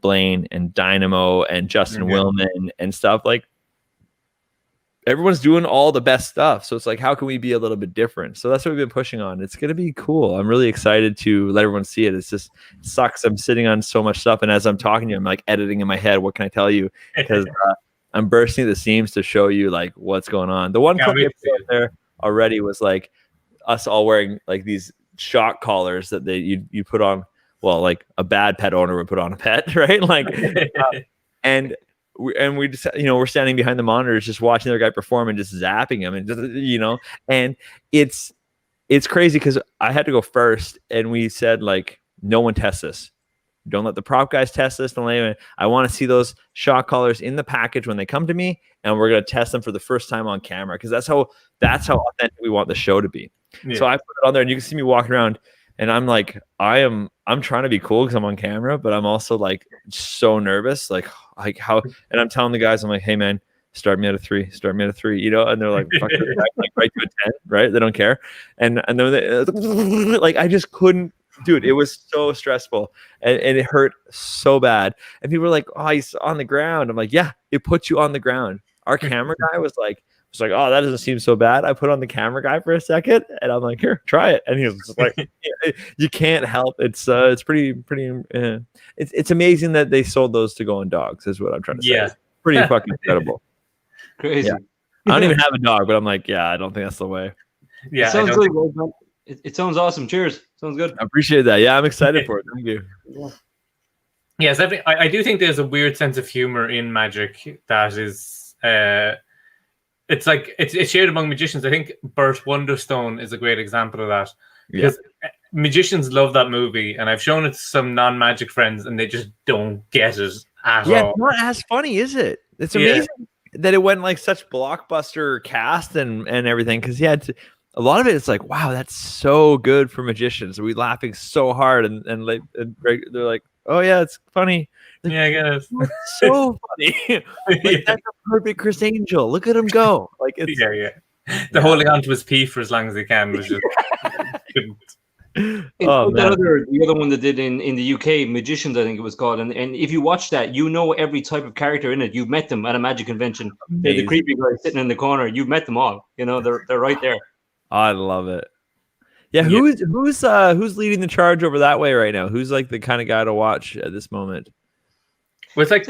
Blaine and Dynamo and Justin Willman and stuff, like, everyone's doing all the best stuff. So it's like, how can we be a little bit different? So that's what we've been pushing on. It's going to be cool. I'm really excited to let everyone see it. It's just, it sucks. I'm sitting on so much stuff. And as I'm talking to you, I'm like editing in my head. What can I tell you? Because I'm bursting at the seams to show you like what's going on. The one clip there already was like us all wearing like these shock collars that you put on. Well, like a bad pet owner would put on a pet, right? Like, and we just, we're standing behind the monitors, just watching their guy perform and just zapping him, and and it's crazy because I had to go first, and we said like, no one tests this. Don't let the prop guys test this. Don't let anyone. I want to see those shock collars in the package when they come to me, and we're gonna test them for the first time on camera, because that's how authentic we want the show to be. Yeah. So I put it on there, and you can see me walking around, and I'm like, I'm trying to be cool because I'm on camera, but I'm also like so nervous, like how. And I'm telling the guys, I'm like, hey man, start me at a 3, and they're like, fuck like right to a 10, right? They don't care, and then like I just couldn't. Dude, it was so stressful, and it hurt so bad. And people were like, oh, he's on the ground. I'm like, yeah, it puts you on the ground. Our camera guy was like, oh, that doesn't seem so bad. I put on the camera guy for a second, and I'm like, here, try it. And he was just like, you can't help. It's pretty. It's amazing that they sold those to go on dogs, is what I'm trying to say. Yeah. It's pretty fucking incredible. Crazy. Yeah. I don't even have a dog, but I'm like, yeah, I don't think that's the way. Yeah, it sounds good. It sounds awesome. Cheers. Sounds good. I appreciate that. Yeah, I'm excited for it. Thank you. Yes, I do think there's a weird sense of humor in magic that is, it's like it's shared among magicians. I think Burt Wonderstone is a great example of that, because magicians love that movie, and I've shown it to some non-magic friends, and they just don't get it at all. Yeah, it's not as funny, is it? It's amazing that it went like such blockbuster cast and everything, because a lot of it is like, wow, that's so good for magicians. We laughing so hard, and they're like, oh yeah, it's funny. Like, Yeah, I guess. it's so funny. Like, that's a perfect Chris Angel. Look at him go. Like it's The holding on to his pee for as long as he can was just. Oh man. The other one that did in the UK, Magicians, I think it was called, and if you watch that, you know every type of character in it. You've met them at a magic convention. They're the creepy guy sitting in the corner. You've met them all. You know, they're right there. I love it. Yeah, who's leading the charge over that way right now? Who's like the kind of guy to watch at this moment? Well, it's like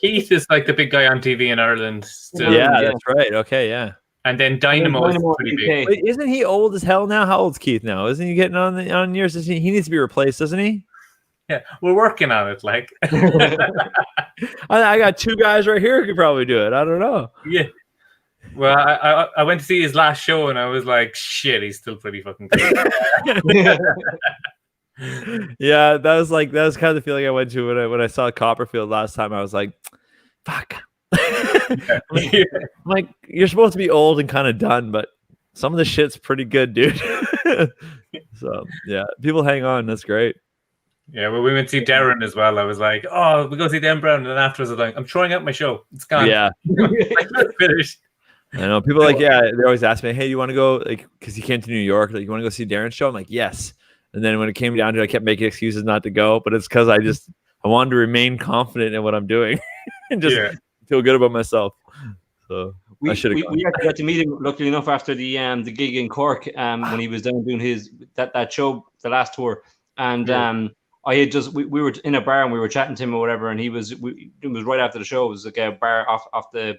Keith is like the big guy on TV in Ireland still. Yeah, that's right. Okay, yeah. And then Dynamo is pretty big. Wait, isn't he old as hell now? How old's Keith now? Isn't he getting on years? He needs to be replaced, doesn't he? Yeah, we're working on it. Like, I got two guys right here who could probably do it. I don't know. Yeah. Well, I went to see his last show and I was like, shit, he's still pretty fucking good. Yeah, that was kind of the feeling I went to when I saw Copperfield last time. I was like, fuck. I'm like, you're supposed to be old and kind of done, but some of the shit's pretty good, dude. So yeah, people hang on. That's great. Yeah, well, we went to see Darren as well. I was like, oh, we go see Dan Brown, and then afterwards I was like, I'm throwing out my show. It's gone. Yeah. Finished. I know people like, yeah, they always ask me, hey, you want to go, like, because he came to New York, like, you want to go see Darren's show? I'm like, yes. And then when it came down to it, I kept making excuses not to go, but it's because I wanted to remain confident in what I'm doing and just feel good about myself. So I should have. We actually got to meet him, luckily enough, after the gig in Cork, when he was down doing his that show, the last tour, and I had just we were in a bar and we were chatting to him or whatever, and it was right after the show. It was like a bar off the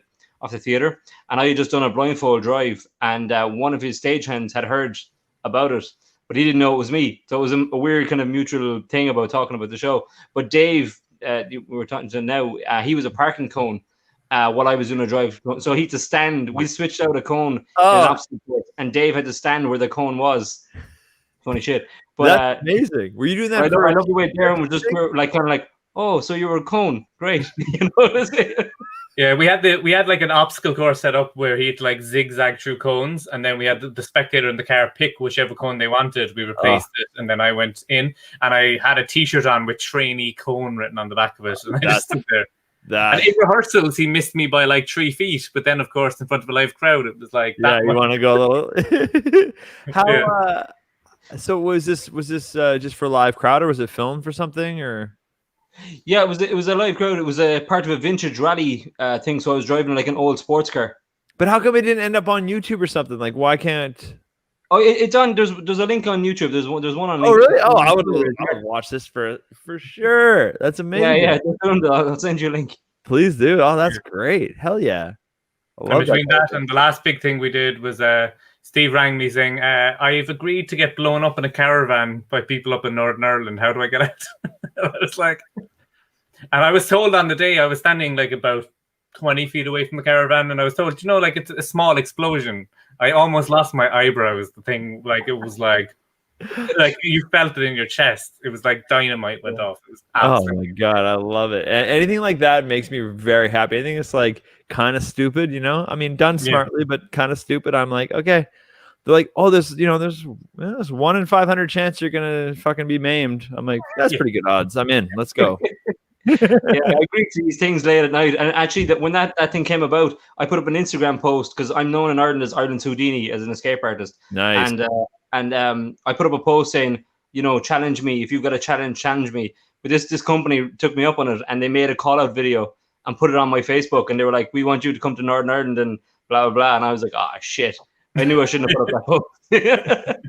theater, and I had just done a blindfold drive, and one of his stagehands had heard about it, but he didn't know it was me. So it was a weird kind of mutual thing about talking about the show. But Dave, we were talking to now, he was a parking cone while I was doing a drive. So he had to stand. We switched out a cone in an opposite place, and Dave had to stand where the cone was. Funny shit. But that's amazing. Were you doing that? I love the way Darren was just like kind of like, oh, so you were a cone. Great. You know what I'm saying? Yeah, we had like an obstacle course set up where he had to like zigzag through cones, and then we had the spectator in the car pick whichever cone they wanted. We replaced it, and then I went in and I had a T-shirt on with trainee cone written on the back of it, and I just stood there. And in rehearsals, he missed me by like 3 feet, but then of course in front of a live crowd, it was like, yeah, you want to go? How? So was this just for live crowd, or was it filmed for something, or? Yeah, it was a live crowd. It was a part of a vintage rally thing. So I was driving like an old sports car. But how come it didn't end up on YouTube or something? Like, why can't? Oh, it's on. There's a link on YouTube. There's one on. Oh, really? Oh, I would watch this for sure. That's amazing. Yeah. I'll send you a link. Please do. Oh, that's great. Hell yeah. And between that and the last big thing we did was Steve rang me saying, I've agreed to get blown up in a caravan by people up in Northern Ireland. How do I get out? I was like, and I was told on the day, I was standing like about 20 feet away from the caravan, and I was told, like it's a small explosion. I almost lost my eyebrows. The thing, like, it was like you felt it in your chest. It was like dynamite went off. It was oh my God, I love it. Anything like that makes me very happy. I think it's like kind of stupid, I mean, done smartly, but kind of stupid. I'm like, okay. They're like, oh, there's 1 in 500 chance you're gonna fucking be maimed. I'm like, that's pretty good odds. I'm in. Let's go. I agree to these things late at night. And actually, that when that thing came about, I put up an Instagram post because I'm known in Ireland as Ireland's Houdini, as an escape artist. Nice. And I put up a post saying, challenge me. If you've got a challenge me. But this company took me up on it, and they made a call out video and put it on my Facebook, and they were like, we want you to come to Northern Ireland and blah blah blah. And I was like, shit. I knew I shouldn't have put up that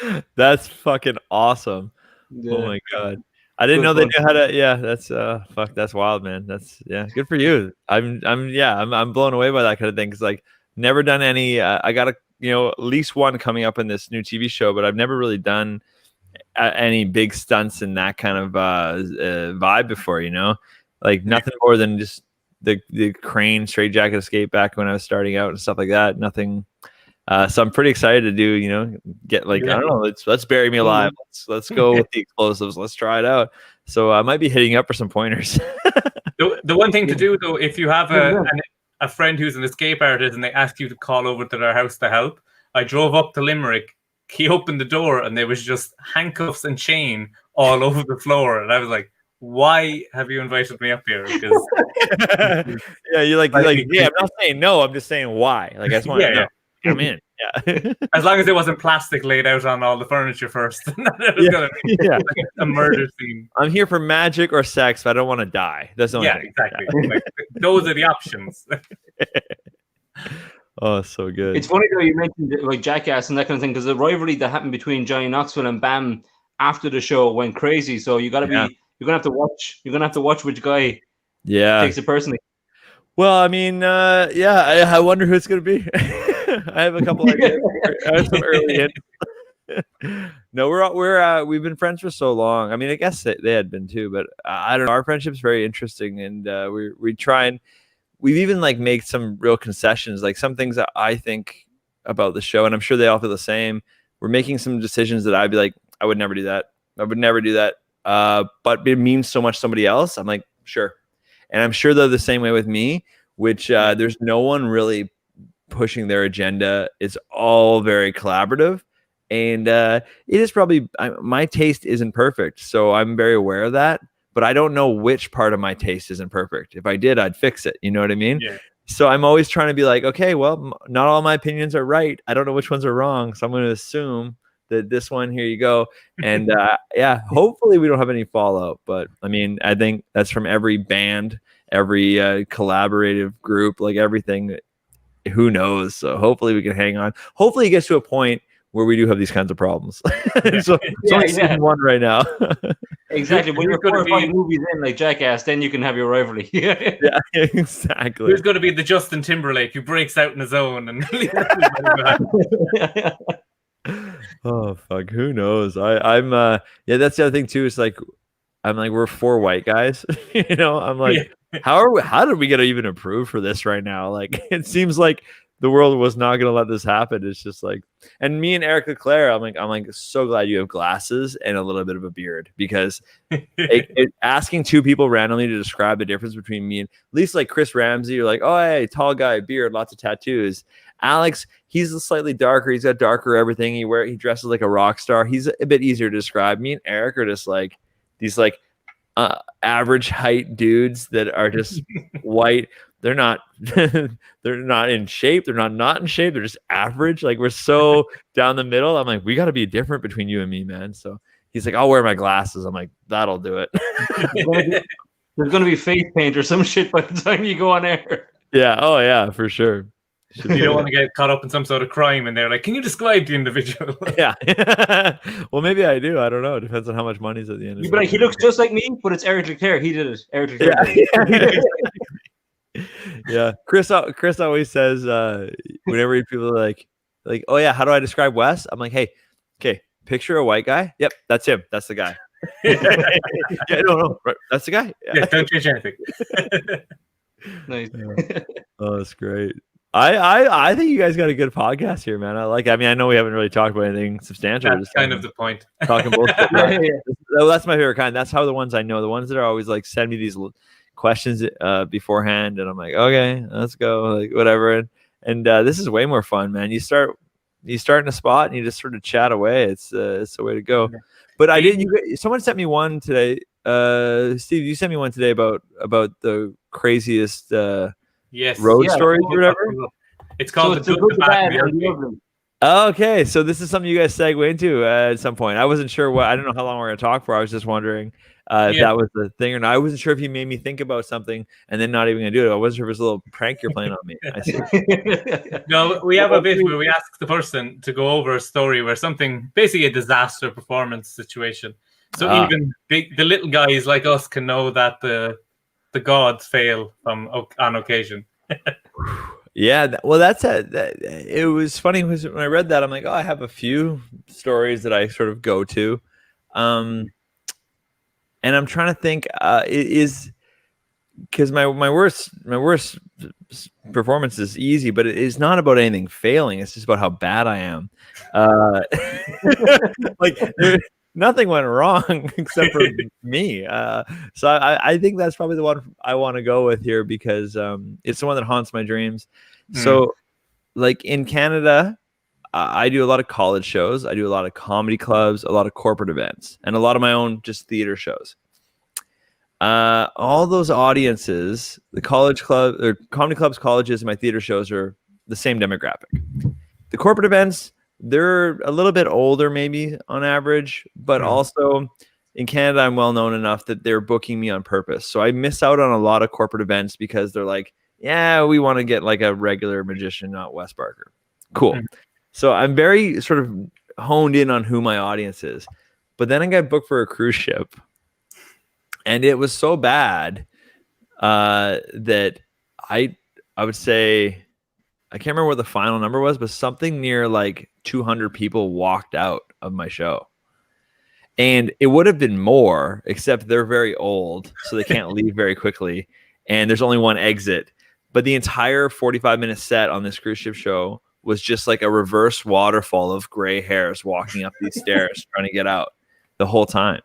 post. That's fucking awesome. Yeah. Oh my God. I didn't know they knew how to. Yeah, that's that's wild, man. That's good for you. I'm blown away by that kind of thing, because like never done any. I got at least one coming up in this new TV show, but I've never really done any big stunts in that kind of vibe before. Like nothing more than just the crane straight jacket escape back when I was starting out and stuff like that. Nothing. So I'm pretty excited to do, get like, I don't know, let's bury me alive. Let's go with the explosives. Let's try it out. So I might be hitting up for some pointers. The one thing to do though, if you have a friend who's an escape artist and they ask you to call over to their house to help, I drove up to Limerick. He opened the door and there was just handcuffs and chain all over the floor. And I was like, why have you invited me up here? Because yeah, you're like, yeah, I'm not saying no. I'm just saying why. Like, I just want to know. Yeah. I'm in. Yeah. As long as it wasn't plastic laid out on all the furniture first. It was gonna be like a murder scene. I'm here for magic or sex, but I don't want to die. That's the only thing. Exactly. Like, those are the options. Oh, so good. It's funny though you mentioned like Jackass and that kind of thing, because the rivalry that happened between Johnny Knoxville and Bam after the show went crazy. So you're gonna have to watch which guy takes it personally. Well, I mean, I wonder who it's gonna be. I have a couple ideas. I have some early hints. No, we've been friends for so long. I mean, I guess they had been too, but I don't know. Our friendship's very interesting, and we try and we've even like made some real concessions, like some things that I think about the show, and I'm sure they all feel the same. We're making some decisions that I'd be like, I would never do that. I would never do that. But it means so much to somebody else. I'm like, sure. And I'm sure they're the same way with me, which there's no one really pushing their agenda. It's all very collaborative. And it is probably, my taste isn't perfect. So I'm very aware of that. But I don't know which part of my taste isn't perfect. If I did, I'd fix it. You know what I mean? Yeah. So I'm always trying to be like, okay, well, not all my opinions are right. I don't know which ones are wrong. So I'm going to assume that this one, here you go. And hopefully we don't have any fallout. But I mean, I think that's from every band, every collaborative group, like everything. Who knows? So hopefully we can hang on. Hopefully it gets to a point where we do have these kinds of problems. So it's only season one right now. Exactly. When you're 4 or 5 movies in, like Jackass, then you can have your rivalry. Yeah, exactly. Who's going to be the Justin Timberlake who breaks out in his own and oh fuck, who knows? I'm that's the other thing too. It's like I'm like, we're 4 white guys. You know, I'm like, how did we get even approved for this right now? Like, it seems like the world was not going to let this happen. It's just like, and me and Eric Leclerc, I'm like so glad you have glasses and a little bit of a beard, because asking 2 people randomly to describe the difference between me and at least like Chris Ramsey, you're like, oh, hey, tall guy, beard, lots of tattoos. Alex, he's slightly darker. He's got darker everything. He dresses like a rock star. He's a bit easier to describe. Me and Eric are just like these like average height dudes that are just white. They're not in shape. They're not in shape. They're just average. Like, we're so down the middle. I'm like, we got to be different between you and me, man. So he's like, I'll wear my glasses. I'm like, that'll do it. There's going to be face paint or some shit by the time you go on air. Yeah. Oh yeah, for sure. You don't want to get caught up in some sort of crime and they're like, can you describe the individual? Yeah. Well, maybe I do. I don't know. It depends on how much money's at the end. You'd be like, he looks just like me, but it's Eric Leclerc. He did it. Eric Leclerc. Yeah. Chris always says whenever people are like, oh yeah, how do I describe Wes? I'm like, hey, okay, picture a white guy. Yep, that's him. That's the guy. Yeah, no, right. That's the guy. Yeah, don't change anything. Nice. Oh, that's great. I think you guys got a good podcast here, man. I mean, I know we haven't really talked about anything substantial. That's kind of the point. Talking bullshit. That's my favorite kind. That's how the ones I know, the ones that are always like send me these questions beforehand, and I'm like, okay, let's go, like whatever. And this is way more fun, man. You start in a spot and you just sort of chat away. It's the way to go. Yeah. But someone sent me one today. Steve, you sent me one today about the craziest road stories or whatever. It's called The Good, the Bad, and the Ugly. Okay, so this is something you guys segue into at some point. I wasn't sure I don't know how long we're going to talk for. I was just wondering if that was the thing or not. I wasn't sure if you made me think about something and then not even going to do it. I wasn't sure if it was a little prank you're playing on me. I see. No, we have a bit where we ask the person to go over a story where something, basically a disaster performance situation. So even the little guys like us can know that the gods fail on occasion. Yeah, well, it was funny when I read that. I'm like, oh, I have a few stories that I sort of go to, and I'm trying to think. It is because my worst performance is easy, but it is not about anything failing. It's just about how bad I am. Like nothing went wrong except for me. So I think that's probably the one I want to go with here because it's the one that haunts my dreams. So like in Canada, I do a lot of college shows. I do a lot of comedy clubs, a lot of corporate events, and a lot of my own just theater shows. All those audiences, the college club or comedy clubs, colleges, and my theater shows are the same demographic. The corporate events, they're a little bit older, maybe on average, but also in Canada, I'm well known enough that they're booking me on purpose. So I miss out on a lot of corporate events because they're like, yeah, we want to get like a regular magician, not Wes Barker. Cool. So I'm very sort of honed in on who my audience is. But then I got booked for a cruise ship. And it was so bad that I would say, I can't remember what the final number was, but something near like 200 people walked out of my show. And it would have been more, except they're very old, so they can't leave very quickly. And there's only one exit. But the entire 45-minute set on this cruise ship show was just like a reverse waterfall of gray hairs walking up these stairs trying to get out the whole time.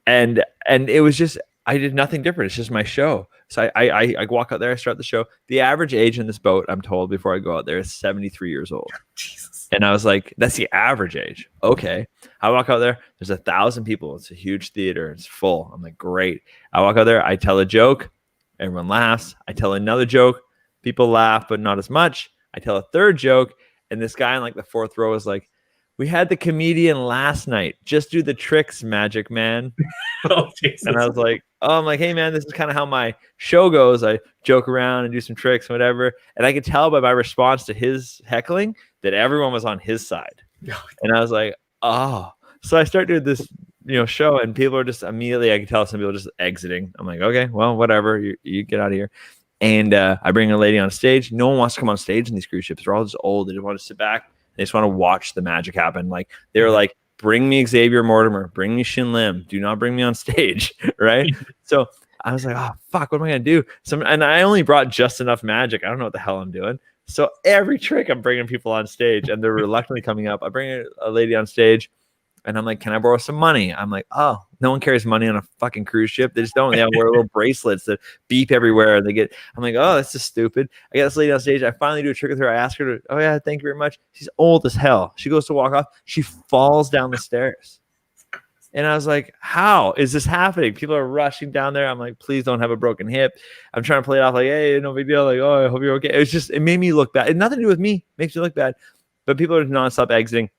And it was just, I did nothing different. It's just my show. So I walk out there, I start the show. The average age in this boat, I'm told before I go out there, is 73 years old. Jesus. And I was like, that's the average age. Okay. I walk out there, there's 1,000 people. It's a huge theater. It's full. I'm like, great. I walk out there, I tell a joke. Everyone laughs. I tell another joke. People laugh, but not as much. I tell a third joke. And this guy in like the fourth row is like, we had the comedian last night. Just do the tricks, magic man. Oh, Jesus. And I was like, oh, I'm like, hey, man, this is kind of how my show goes. I joke around and do some tricks and whatever. And I could tell by my response to his heckling that everyone was on his side. And I was like, oh. So I start doing this, show, and people are just immediately, I can tell some people just exiting. I'm like, okay, well, whatever. You get out of here. And I bring a lady on stage. No one wants to come on stage in these cruise ships. They're all just old. They just want to sit back. They just want to watch the magic happen. Like, they were like, bring me Xavier Mortimer, bring me Shin Lim. Do not bring me on stage, right? So I was like, oh, fuck, what am I going to do? And I only brought just enough magic. I don't know what the hell I'm doing. So every trick, I'm bringing people on stage, and they're reluctantly coming up. I bring a lady on stage, and I'm like, can I borrow some money? I'm like, oh, no one carries money on a fucking cruise ship. They just don't. They wear little bracelets that beep everywhere. I'm like, oh, that's just stupid. I got this lady on stage. I finally do a trick with her. I ask her to, oh yeah, thank you very much. She's old as hell. She goes to walk off. She falls down the stairs. And I was like, how is this happening? People are rushing down there. I'm like, please don't have a broken hip. I'm trying to play it off like, hey, no big deal. Like, oh, I hope you're okay. It made me look bad. It had nothing to do with me. It makes me look bad. But people are nonstop exiting.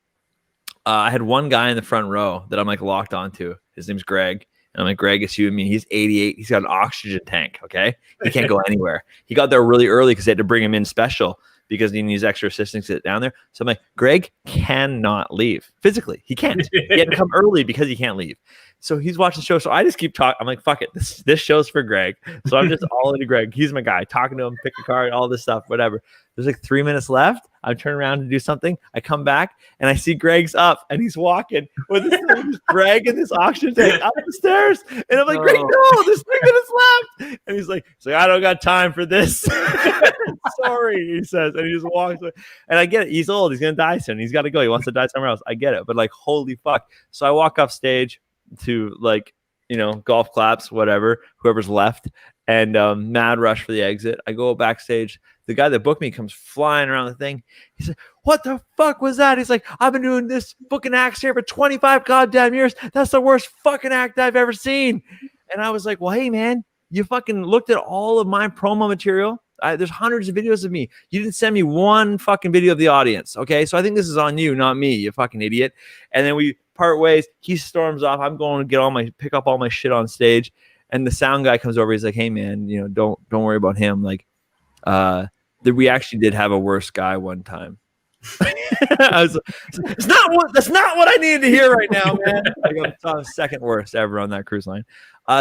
I had one guy in the front row that I'm like locked onto. His name's Greg. And I'm like, Greg, it's you and me. He's 88. He's got an oxygen tank. Okay. He can't go anywhere. He got there really early because they had to bring him in special because he needs extra assistance to sit down there. So I'm like, Greg cannot leave physically. He can't. He had to come early because he can't leave. So he's watching the show. So I just keep talking. I'm like, fuck it. This show's for Greg. So I'm just all into Greg. He's my guy. Talking to him, pick a card, all this stuff, whatever. There's like 3 minutes left. I turn around to do something. I come back and I see Greg's up and he's walking with this Greg and this oxygen tank up the stairs. And I'm like, Greg, no, there's 3 minutes left. And he's like, I don't got time for this. Sorry, he says. And he just walks away. And I get it. He's old. He's going to die soon. He's got to go. He wants to die somewhere else. I get it. But like, holy fuck. So I walk off stage to like, golf claps, whatever, whoever's left. And mad rush for the exit. I go backstage. The guy that booked me comes flying around the thing. He's like, what the fuck was that? He's like, I've been doing this booking acts here for 25 goddamn years. That's the worst fucking act I've ever seen. And I was like, well, hey, man, you fucking looked at all of my promo material. There's hundreds of videos of me. You didn't send me one fucking video of the audience. Okay. So I think this is on you, not me, you fucking idiot. And then we part ways. He storms off. I'm going to pick up all my shit on stage. And the sound guy comes over. He's like, hey, man, don't worry about him. Like, we actually did have a worse guy one time. I was like, that's not what I needed to hear right now, man. Like, I'm the second worst ever on that cruise line.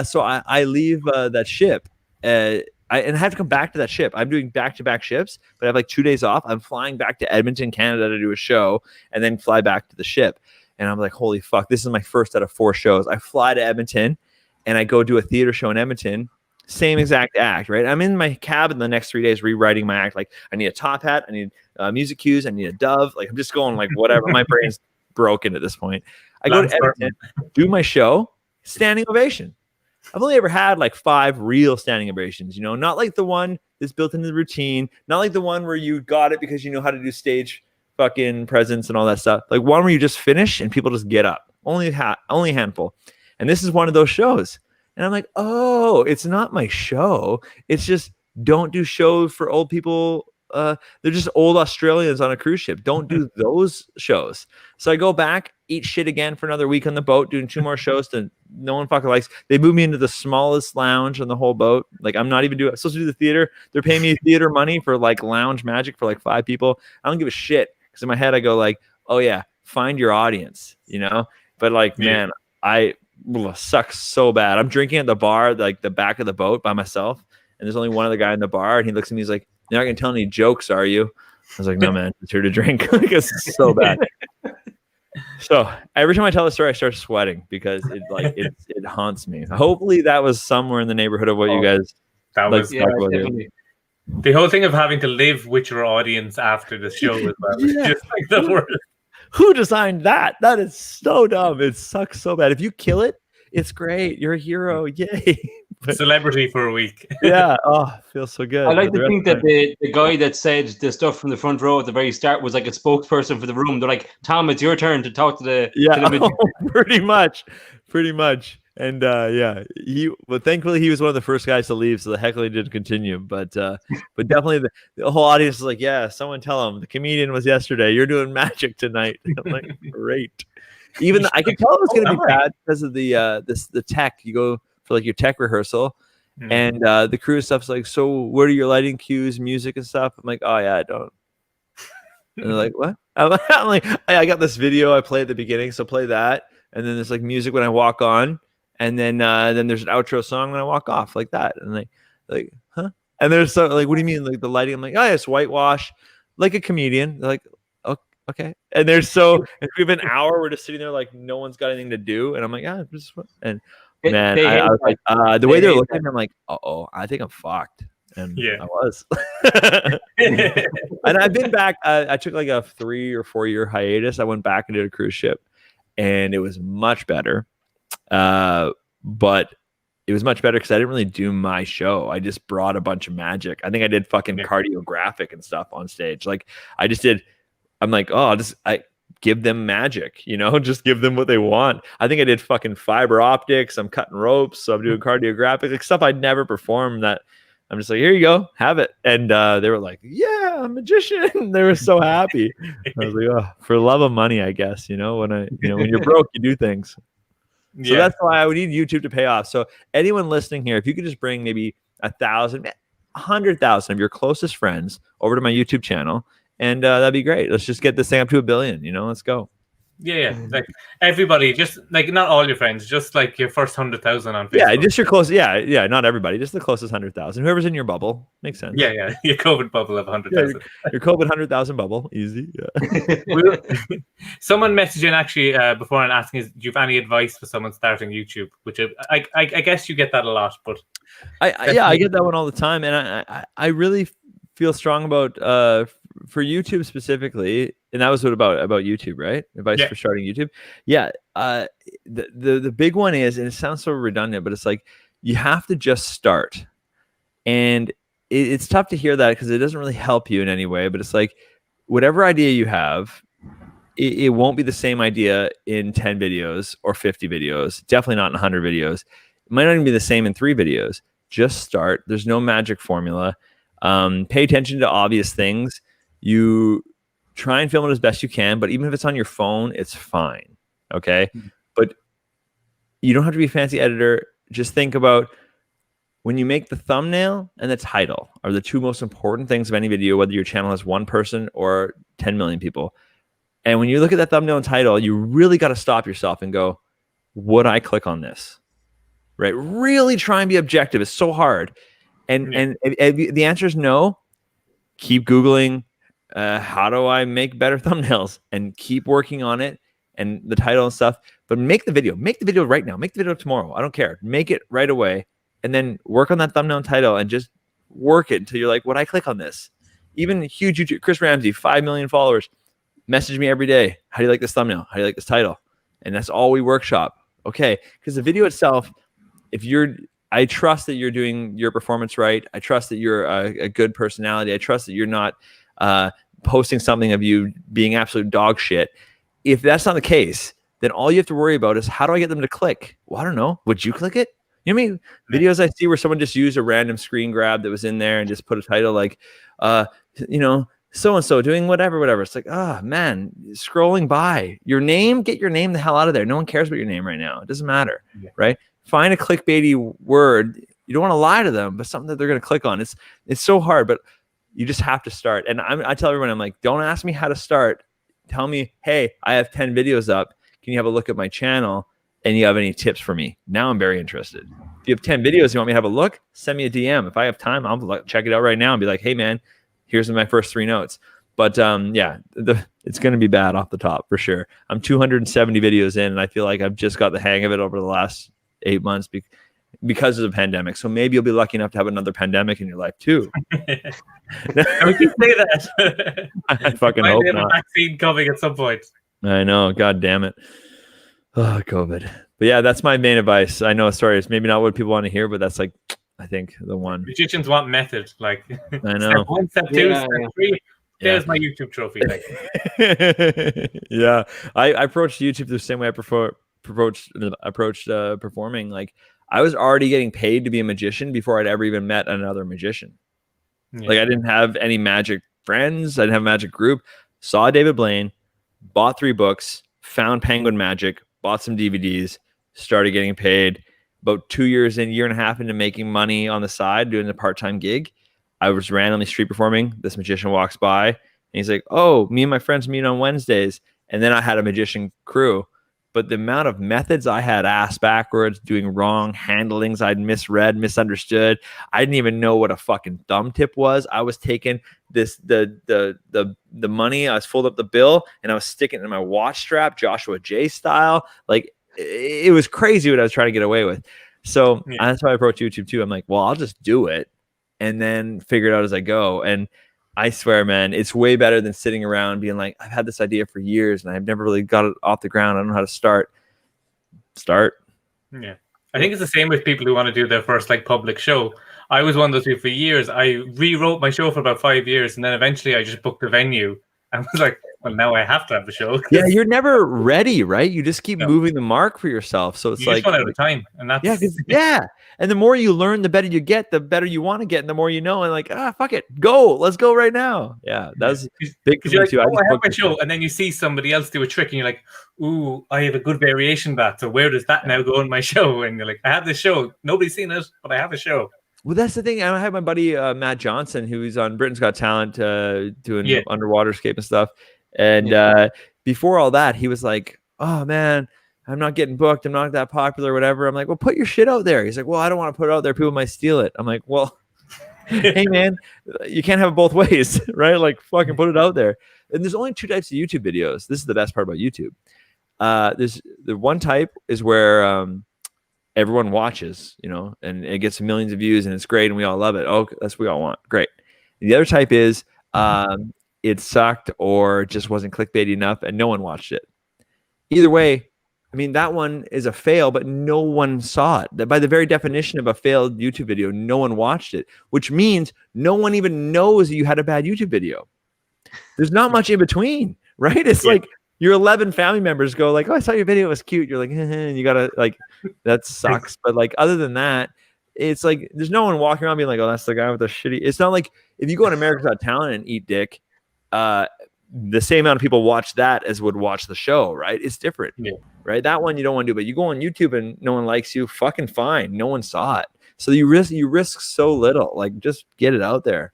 So I leave that ship. I have to come back to that ship. I'm doing back-to-back ships, but I have like 2 days off. I'm flying back to Edmonton, Canada to do a show and then fly back to the ship. And I'm like, holy fuck, this is my first out of 4 shows. I fly to Edmonton and I go do a theater show in Edmonton. Same exact act, right? I'm in my cabin the next 3 days rewriting my act. Like, I need a top hat, I need music cues, I need a dove. Like, I'm just going like whatever. My brain's broken at this point. I go to Edmonton, do my show, standing ovation. I've only ever had like 5 real standing ovations, not like the one that's built into the routine, not like the one where you got it because you know how to do stage fucking presents and all that stuff. Like one where you just finish and people just get up. Only a handful. And this is one of those shows. And I'm like, oh, it's not my show. It's just don't do shows for old people. They're just old Australians on a cruise ship. Don't do those shows. So I go back, eat shit again for another week on the boat, doing 2 more shows that no one fucking likes. They moved me into the smallest lounge on the whole boat. Like I'm supposed to do the theater. They're paying me theater money for like lounge magic for like 5 people. I don't give a shit. Because in my head I go like, oh yeah, find your audience, you know? But like, man, I sucks so bad. I'm drinking at the bar, like the back of the boat by myself. And there's only one other guy in the bar. And he looks at me, he's like, you're not going to tell any jokes, are you? I was like, no, man, it's here to drink. Like, it's so bad. So every time I tell the story, I start sweating because it haunts me. Hopefully that was somewhere in the neighborhood of what you guys. That was definitely. The whole thing of having to live with your audience after the show as well. Just like the worst. Who designed that? That is so dumb. It sucks so bad. If you kill it, it's great. You're a hero. Yay. But, celebrity for a week. Yeah. Oh, feels so good. I like to think that the guy that said the stuff from the front row at the very start was like a spokesperson for the room. They're like, Tom, it's your turn to talk to the pretty much. And but thankfully he was one of the first guys to leave, so the heckling didn't continue. But definitely the whole audience is like, yeah, someone tell him the comedian was yesterday. You're doing magic tonight. I'm like, great. Even I could tell it was going to be bad because of the tech. You go for like your tech rehearsal, and the crew stuff's like, so what are your lighting cues, music and stuff? I'm like, oh yeah, I don't. And they're like, what? I'm like, I got this video I play at the beginning, so play that, and then there's like music when I walk on. And then there's an outro song when I walk off like that. And like, huh? And there's so like, what do you mean? Like the lighting? I'm like, oh, it's whitewash, like a comedian. They're like, oh, okay. And there's we have an hour. We're just sitting there like no one's got anything to do. And I'm like, yeah, just and man, I was like, the way they're looking, I'm like, oh, I think I'm fucked. And I was. And I've been back. I took like a 3 or 4 year hiatus. I went back and did a cruise ship, and it was much better. But it was much better because I didn't really do my show. I just brought a bunch of magic. I think I did fucking cardiographic and stuff on stage. Like I just did. I'm like, oh, I give them magic, you know, just give them what they want. I think I did fucking fiber optics. I'm cutting ropes. So I'm doing cardiographic, like stuff I'd never performed. That I'm just like, here you go, have it. And they were like, yeah, I'm a magician. They were so happy. I was like, oh, for love of money, I guess, you know, when you're broke, you do things. So that's why I would need YouTube to pay off. So anyone listening here, if you could just bring maybe 1,000, 100,000 of your closest friends over to my YouTube channel, and that'd be great. Let's just get this thing up to 1 billion. You know, let's go. Yeah. Like everybody, just like not all your friends, just like your first 100,000 on Facebook. Yeah, just your close. Yeah. Not everybody, just the closest 100,000. Whoever's in your bubble makes sense. Yeah. Your COVID bubble of 100,000. Your COVID 100,000 bubble, easy. Yeah. Someone messaged in actually before and asking, do you have any advice for someone starting YouTube? Which I guess you get that a lot, but I get that one all the time, and I really feel strong about for YouTube specifically, and that was what about YouTube, right? Advice for starting YouTube. Yeah. The big one is, and it sounds so redundant, but it's like you have to just start. And it's tough to hear that because it doesn't really help you in any way, but it's like whatever idea you have, it won't be the same idea in 10 videos or 50 videos, definitely not in 100 videos. It might not even be the same in 3 videos. Just start. There's no magic formula. Pay attention to obvious things. You try and film it as best you can, but even if it's on your phone, it's fine. Okay. But you don't have to be a fancy editor. Just think about when you make the thumbnail and the title are the 2 most important things of any video, whether your channel has 1 person or 10 million people. And when you look at that thumbnail and title, you really got to stop yourself and go, would I click on this? Right? Really try and be objective. It's so hard. And the answer is no. Keep Googling, how do I make better thumbnails, and keep working on it and the title and stuff. But make the video right now. Make the video tomorrow. I don't care. Make it right away. And then work on that thumbnail and title and just work it until you're like, would I click on this? Even huge YouTube, Chris Ramsey, 5 million followers, message me every day. How do you like this thumbnail? How do you like this title? And that's all we workshop. Okay. Because the video itself, I trust that you're doing your performance right. I trust that you're a good personality. I trust that you're not posting something of you being absolute dog shit. If that's not the case, then all you have to worry about is how do I get them to click? Well, I don't know. Would you click it? You know what I mean? Videos I see where someone just used a random screen grab that was in there and just put a title like, so-and-so doing whatever. It's like, man, scrolling by. Your name, get your name the hell out of there. No one cares about your name right now. It doesn't matter, right? Find a clickbaity word. You don't want to lie to them, but something that they're going to click on. It's so hard, but you just have to start. And I tell everyone, I'm like, don't ask me how to start. Tell me, hey, I have 10 videos up. Can you have a look at my channel? And you have any tips for me? Now I'm very interested. If you have 10 videos, you want me to have a look? Send me a DM. If I have time, I'll check it out right now and be like, hey, man, here's my first 3 notes. But it's going to be bad off the top for sure. I'm 270 videos in, and I feel like I've just got the hang of it over the last 8 months because of the pandemic. So maybe you'll be lucky enough to have another pandemic in your life too. We can say that. I fucking hope not. A vaccine coming at some point. I know. God damn it. Oh, COVID. But yeah, that's my main advice. I know, sorry, it's maybe not what people want to hear, but that's like, I think the one. Magicians want method. Like, I know. Step 1, step 2, step 3. There's my YouTube trophy. Like. Yeah, I approached YouTube the same way I approached performing. Like, I was already getting paid to be a magician before I'd ever even met another magician. Yeah. Like, I didn't have any magic friends. I didn't have a magic group. Saw David Blaine, bought 3 books, found Penguin Magic, bought some DVDs, started getting paid. About 2 years in, year and a half into making money on the side, doing the part-time gig, I was randomly street performing. This magician walks by and he's like, oh, me and my friends meet on Wednesdays. And then I had a magician crew. But the amount of methods I had ass backwards, doing wrong handlings, I'd misread, misunderstood. I didn't even know what a fucking thumb tip was. I was taking the money, I was folding up the bill, and I was sticking it in my watch strap, Joshua J style. Like, it was crazy what I was trying to get away with. So that's why I approached YouTube too. I'm like, well, I'll just do it and then figure it out as I go. And I swear, man, it's way better than sitting around being like, I've had this idea for years and I've never really got it off the ground. I don't know how to start. Yeah. I think it's the same with people who want to do their first like public show. I was one of those people for years. I rewrote my show for about 5 years, and then eventually I just booked a venue. I was like, well, now I have to have a show. Yeah, you're never ready, right? You just keep moving the mark for yourself. So it's you like just run out of time, and that's yeah. And the more you learn, the better you get, the better you want to get, and the more you know. And like, fuck it, let's go right now. Yeah, that's big for me too. I have my show, and then you see somebody else do a trick, and you're like, ooh, I have a good variation of that. So where does that now go in my show? And you're like, I have this show. Nobody's seen it, but I have a show. Well, that's the thing. I had my buddy Matt Johnson, who's on Britain's Got Talent, doing underwater scape and stuff. And before all that, he was like, oh, man, I'm not getting booked. I'm not that popular, whatever. I'm like, well, put your shit out there. He's like, well, I don't want to put it out there. People might steal it. I'm like, well, hey, man, you can't have it both ways, right? Like, fucking put it out there. And there's only 2 types of YouTube videos. This is the best part about YouTube. There's the one type is where everyone watches, and it gets millions of views and it's great and we all love it. Oh, that's what we all want. Great. And the other type is it sucked or just wasn't clickbaity enough and no one watched it. Either way, I mean, that one is a fail, but no one saw it. That by the very definition of a failed YouTube video, no one watched it, which means no one even knows that you had a bad YouTube video. There's not much in between, right? It's like your 11 family members go like, oh, I saw your video, it was cute. You're like, and you gotta like, that sucks. But like, other than that, it's like, there's no one walking around being like, oh, that's the guy with the shitty. It's not like if you go on America's Got Talent and eat dick, the same amount of people watch that as would watch the show, right? It's different, right? That one you don't want to do, but you go on YouTube and no one likes you, fucking fine. No one saw it. So you risk so little, like just get it out there.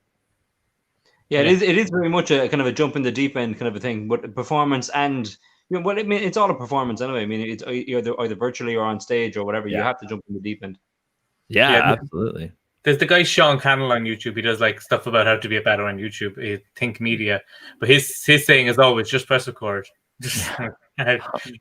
Yeah, it is very much a kind of a jump in the deep end kind of a thing. But performance and it's all a performance anyway. I mean, it's either virtually or on stage or whatever. You have to jump in the deep end. Yeah, absolutely. There's the guy Sean Cannell on YouTube. He does like stuff about how to be better on YouTube. Think Media, but his saying is always just press record.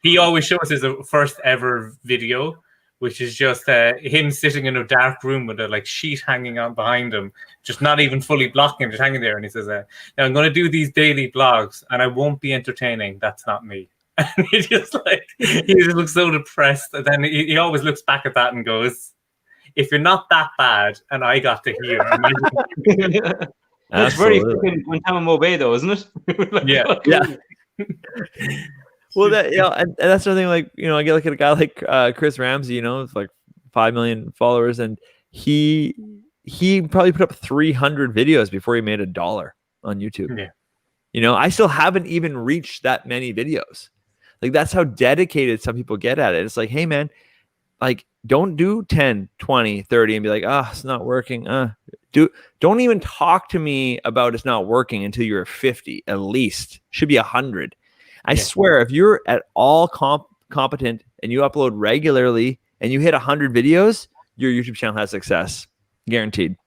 He always shows his first ever video, which is just him sitting in a dark room with a like sheet hanging on behind him, just not even fully blocking him, just hanging there. And he says, now I'm going to do these daily vlogs and I won't be entertaining. That's not me. And he just looks so depressed. And then he always looks back at that and goes, if you're not that bad and I got to hear. That's very Absolutely. fucking Guantanamo Bay, though, isn't it? Like, Yeah. fuck. Yeah. Well, that and that's the thing. Like, I get like a guy like Chris Ramsey, with like 5 million followers, and he probably put up 300 videos before he made $1 on YouTube. Yeah. I still haven't even reached that many videos. Like, that's how dedicated some people get at it. It's like, hey man, like, don't do 10, 20, 30 and be like, it's not working. Don't even talk to me about it's not working until you're 50 at least. Should be 100. I swear, if you're at all competent and you upload regularly and you hit 100 videos, your YouTube channel has success, guaranteed.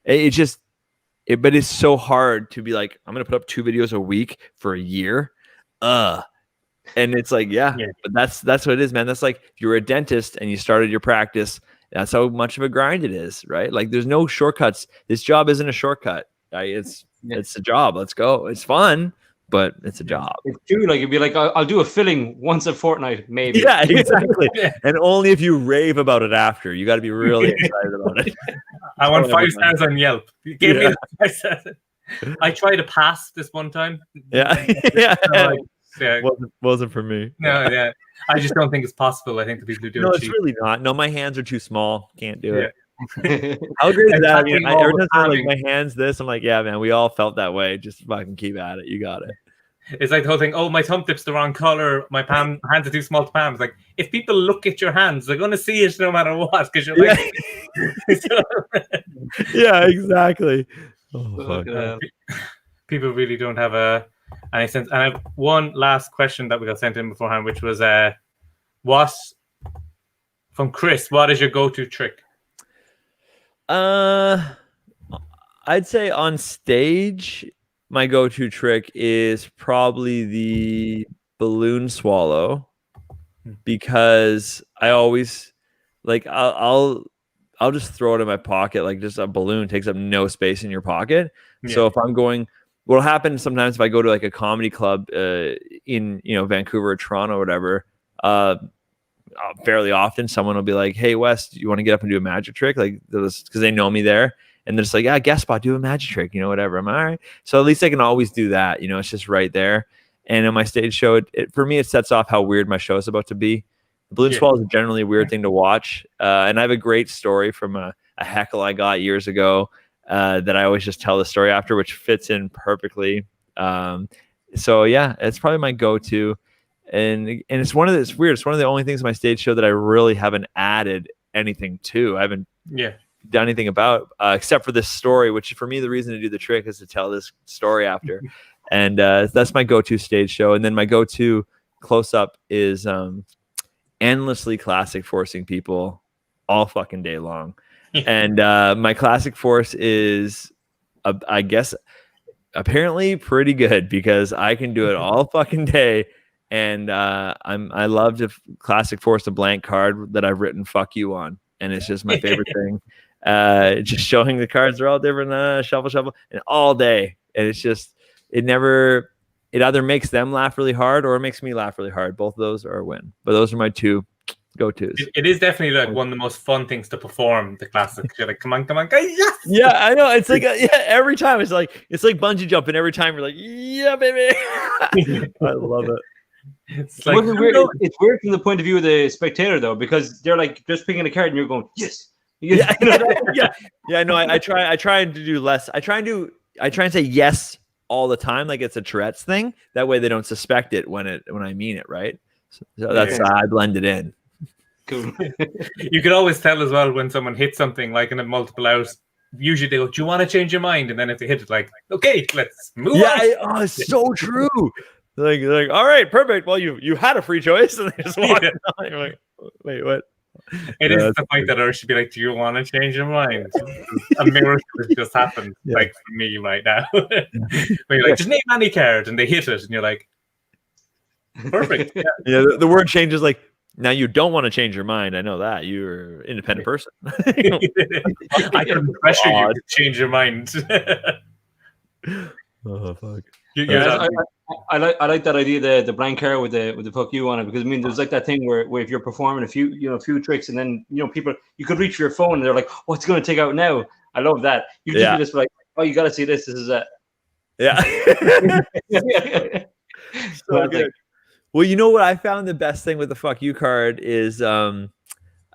But it's so hard to be like, I'm gonna put up 2 videos a week for a year, and it's like, but that's what it is, man. That's like if you're a dentist and you started your practice. That's how much of a grind it is, right? Like, there's no shortcuts. This job isn't a shortcut. Right? It's a job. Let's go. It's fun, but it's a job. It's true. Like, it'd be like, I'll do a filling once a fortnight, maybe. Yeah, exactly. And only if you rave about it after. You got to be really excited about it. I want 5 stars on Yelp. Give me the 5 stars. I tried to pass this one time. Wasn't for me. No, I just don't think it's possible. I think the people who do it. It's really not. No, my hands are too small. Can't do it. How great is that? Every time I like my hands this, I'm like, yeah, man, we all felt that way. Just fucking keep at it. You got it. It's like the whole thing. Oh, my thumb tip's the wrong color. My hands are too small to palm. It's like, if people look at your hands, they're going to see it no matter what. Because you're like, yeah, exactly. Oh, people really don't have any sense. And I have one last question that we got sent in beforehand, which was, from Chris, what is your go-to trick? I'd say on stage, my go-to trick is probably the balloon swallow, because I always like I'll just throw it in my pocket. Like, just a balloon takes up no space in your pocket. So if I'm going, what'll happen sometimes if I go to like a comedy club in Vancouver or Toronto or whatever, fairly often someone will be like, hey Wes, do you want to get up and do a magic trick? Like, because they know me there. And they're just like, yeah, guest spot, do a magic trick, whatever. I'm all right. So at least I can always do that. It's just right there. And in my stage show, for me, it sets off how weird my show is about to be. The balloon swallow is generally a weird thing to watch. And I have a great story from a heckle I got years ago that I always just tell the story after, which fits in perfectly. So yeah, it's probably my go-to. And it's weird. It's one of the only things in my stage show that I really haven't added anything to. I haven't done anything about, except for this story, which for me, the reason to do the trick is to tell this story after. And that's my go-to stage show. And then my go-to close-up is endlessly classic forcing people all fucking day long. And my classic force is, I guess, apparently pretty good, because I can do it all fucking day. And I love to classic force a blank card that I've written "fuck you" on, and it's just my favorite thing. Just showing the cards are all different, shuffle, and all day, and it's just it either makes them laugh really hard or it makes me laugh really hard. Both of those are a win, but those are my 2 go-tos. It is definitely like one of the most fun things to perform. The classic, you're like, come on, guys, yes! Yeah, I know. It's like every time it's like bungee jumping. Every time you're like, yeah, baby. I love it. It's like, it's weird from the point of view of the spectator, though, because they're like just picking a card and you're going, yes. Yeah. No, I try to do less. I try and say yes all the time, like it's a Tourette's thing. That way they don't suspect it when I mean it, right? So that's I blend it in. Cool. You could always tell as well when someone hits something like in a multiple hours. Usually they go, do you want to change your mind? And then if they hit it, like, okay, let's move on. It's so true. Like, all right, perfect. Well, you had a free choice, and they just walk on. You're like, wait, what? It is the point that I should be like, do you want to change your mind? A miracle has just happened, like for me right now. When you're like, just name any card, and they hit it, and you're like, perfect. Yeah, the word changes. Like, now you don't want to change your mind. I know that you're an independent person. I couldn't pressure you to change your mind. Oh fuck. I like that idea, the blank card with the fuck you on it, because I mean there's like that thing where if you're performing a few tricks and then people, you could reach for your phone and they're like, what's going to take out now? I love that. You just be just like, oh, you got to see this. This is it. Yeah. So good. Well, you know what I found the best thing with the fuck you card is if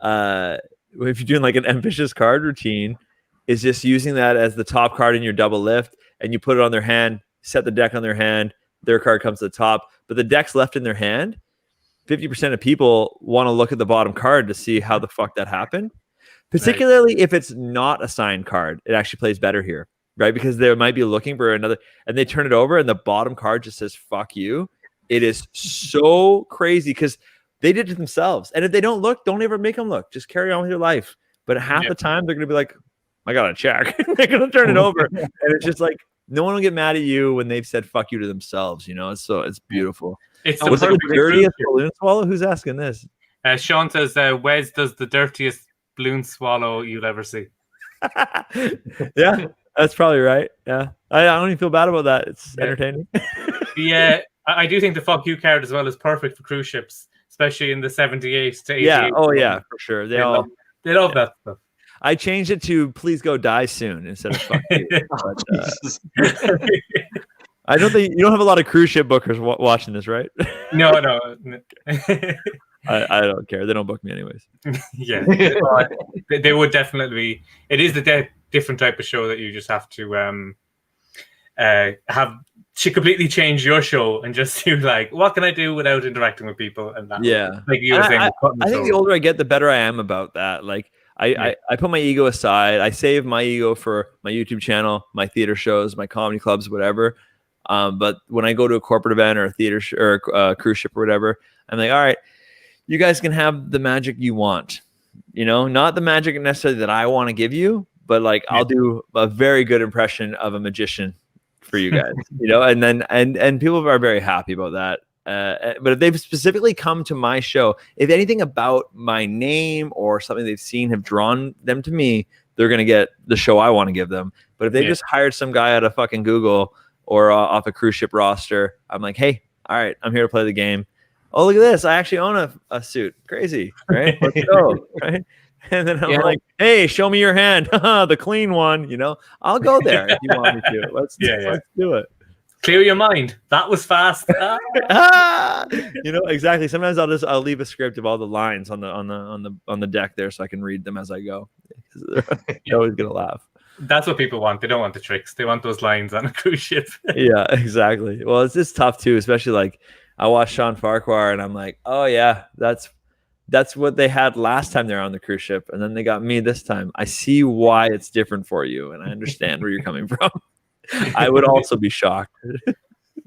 you're doing like an ambitious card routine, is just using that as the top card in your double lift, and you put it on their hand, set the deck on their hand, their card comes to the top, but the deck's left in their hand. 50% of people want to look at the bottom card to see how the fuck that happened. Particularly if it's not a signed card, it actually plays better here, right? Because they might be looking for another, and they turn it over, and the bottom card just says "fuck you." It is so crazy because they did it themselves. And if they don't look, don't ever make them look. Just carry on with your life. But half the time, they're going to be like, I got to check. They're going to turn it over. And it's just like, no one will get mad at you when they've said fuck you to themselves. You know, it's beautiful. It's was it the dirtiest balloon swallow? Who's asking this? Sean says, Wes does the dirtiest balloon swallow you'll ever see. Yeah, that's probably right. Yeah. I don't even feel bad about that. It's entertaining. Yeah. I do think the fuck you card as well is perfect for cruise ships, especially in the 78 to 88. Yeah. Oh, yeah, for sure. They love that stuff. I changed it to "please go die soon" instead of "fuck you." But, I don't think you don't have a lot of cruise ship bookers watching this, right? No. I don't care. They don't book me anyways. Yeah, they would definitely. It is the different type of show that you just have to have. She completely change your show and just do like, what can I do without interacting with people? And that, like you were saying, I think the older I get, the better I am about that. Like I put my ego aside. I save my ego for my YouTube channel, my theater shows, my comedy clubs, whatever. But when I go to a corporate event or a theater or a cruise ship or whatever, I'm like, all right, you guys can have the magic you want. You know, not the magic necessarily that I want to give you, but like I'll do a very good impression of a magician for you guys, you know, and then and people are very happy about that. But if they've specifically come to my show, if anything about my name or something they've seen have drawn them to me, they're gonna get the show I want to give them. But if they just hired some guy out of fucking Google or off a cruise ship roster, I'm like, hey, all right, I'm here to play the game. Oh, look at this! I actually own a suit. Crazy, right? Let's go, right? And then I'm like, hey, show me your hand. The clean one, you know. I'll go there if you want me to. Let's do it. Clear your mind. That was fast. You know, exactly. Sometimes I'll leave a script of all the lines on the deck there so I can read them as I go. You're always gonna laugh. That's what people want. They don't want the tricks. They want those lines on a cruise ship. Yeah, exactly. Well, it's just tough too, especially like I watched Sean Farquhar and I'm like, oh yeah, that's what they had last time they're on the cruise ship, and then they got me this time. I see why it's different for you, and I understand where you're coming from. I would also be shocked.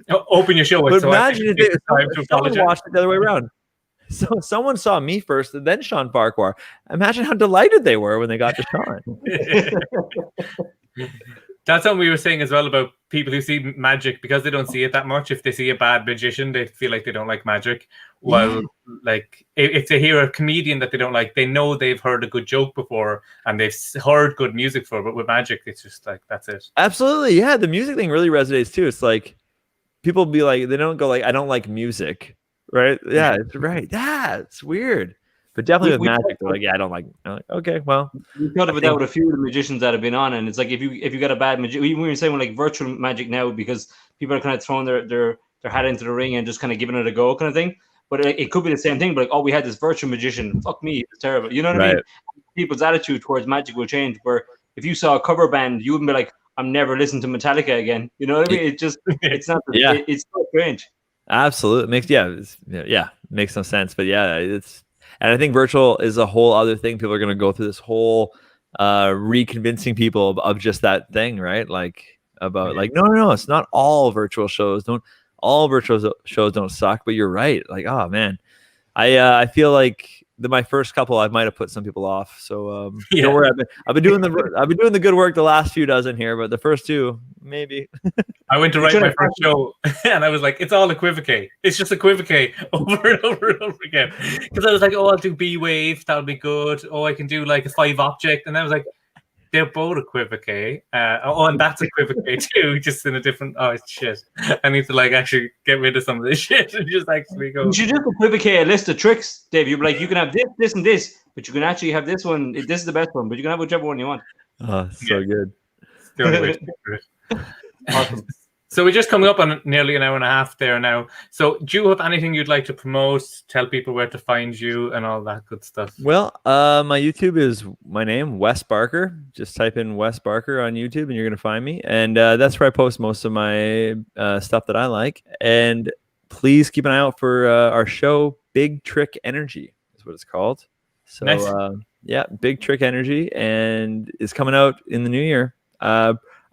Open your show. But imagine if someone watched it the other way around. So someone saw me first, and then Sean Farquhar. Imagine how delighted they were when they got to Sean. That's something we were saying as well about people who see magic, because they don't see it that much. If they see a bad magician, they feel like they don't like magic. Well, like if they hear a comedian that they don't like, they know they've heard a good joke before and they've heard good music before. But with magic, it's just like, that's it. Absolutely. Yeah. The music thing really resonates too. It's like people be like, they don't go like, I don't like music. Right. Yeah. It's right. Yeah. It's weird. But definitely with magic, they're like, yeah, I don't like. I'm like, okay, well. We talked about that with a few of the magicians that have been on, and it's like if you got a bad magic, we were saying like virtual magic now because people are kind of throwing their hat into the ring and just kind of giving it a go, kind of thing. But it could be the same thing. But like, oh, we had this virtual magician. Fuck me, it's terrible. You know what I mean? People's attitude towards magic will change. Where if you saw a cover band, you wouldn't be like, I'm never listening to Metallica again. You know what I mean? It just it's not. It's so strange. Absolutely, makes no sense. But yeah, it's. And I think virtual is a whole other thing. People are going to go through this whole reconvincing people of just that thing, right? Like about like, no, it's not all virtual shows. All virtual shows don't suck, but you're right. Like, oh man, I feel like my first couple, I might have put some people off. So don't worry. I've been doing the good work the last few dozen here, but the first two, maybe. I went to write my first show and I was like, it's all equivocate. It's just equivocate over and over and over again. Because I was like, oh, I'll do B-wave. That'll be good. Oh, I can do like a 5-object. And I was like, they're both equivocate. And that's equivocate too, just in a different. Oh shit! I need to like actually get rid of some of this shit and just actually go. You should just equivocate a list of tricks, Dave. You're like, you can have this, this, and this, but you can actually have this one. This is the best one, but you can have whichever one you want. Oh, so good. the only way to do it. Awesome. So we're just coming up on nearly an hour and a half there now. So do you have anything you'd like to promote? Tell people where to find you and all that good stuff. Well, my YouTube is my name, Wes Barker. Just type in Wes Barker on YouTube and you're going to find me. And that's where I post most of my stuff that I like. And please keep an eye out for our show, Big Trick Energy is what it's called. So Nice. Yeah, Big Trick Energy, and is coming out in the new year.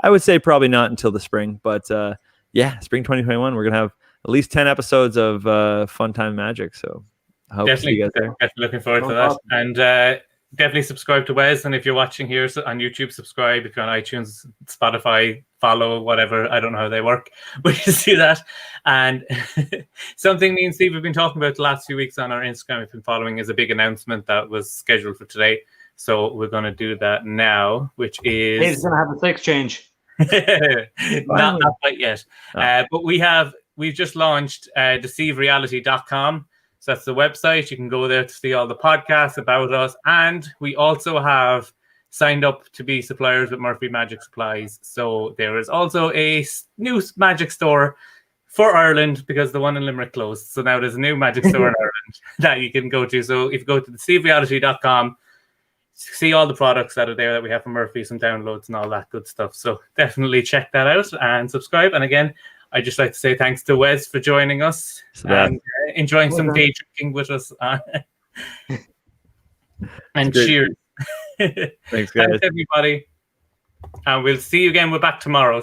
I would say probably not until the spring, but yeah, spring 2021, we're going to have at least 10 episodes of Fun Time Magic. So I hope to see you guys there. Definitely looking forward to that. And definitely subscribe to Wes. And if you're watching here on YouTube, subscribe. If you're on iTunes, Spotify, follow, whatever. I don't know how they work, but you see that. And something me and Steve have been talking about the last few weeks on our Instagram, if you've been following, is a big announcement that was scheduled for today. So we're going to do that now, which is... He's going to have a sex change. not quite yet. But we've just launched DeceiveReality.com. So that's the website. You can go there to see all the podcasts about us. And we also have signed up to be suppliers with Murphy Magic Supplies. So there is also a new magic store for Ireland because the one in Limerick closed. So now there's a new magic store in Ireland that you can go to. So if you go to DeceiveReality.com, see all the products that are there that we have from Murphy, some downloads and all that good stuff. So definitely check that out and subscribe. And again, I'd just like to say thanks to Wes for joining us and enjoying some day drinking with us. And cheers. Thanks, guys. Thanks, everybody. And we'll see you again. We're back tomorrow.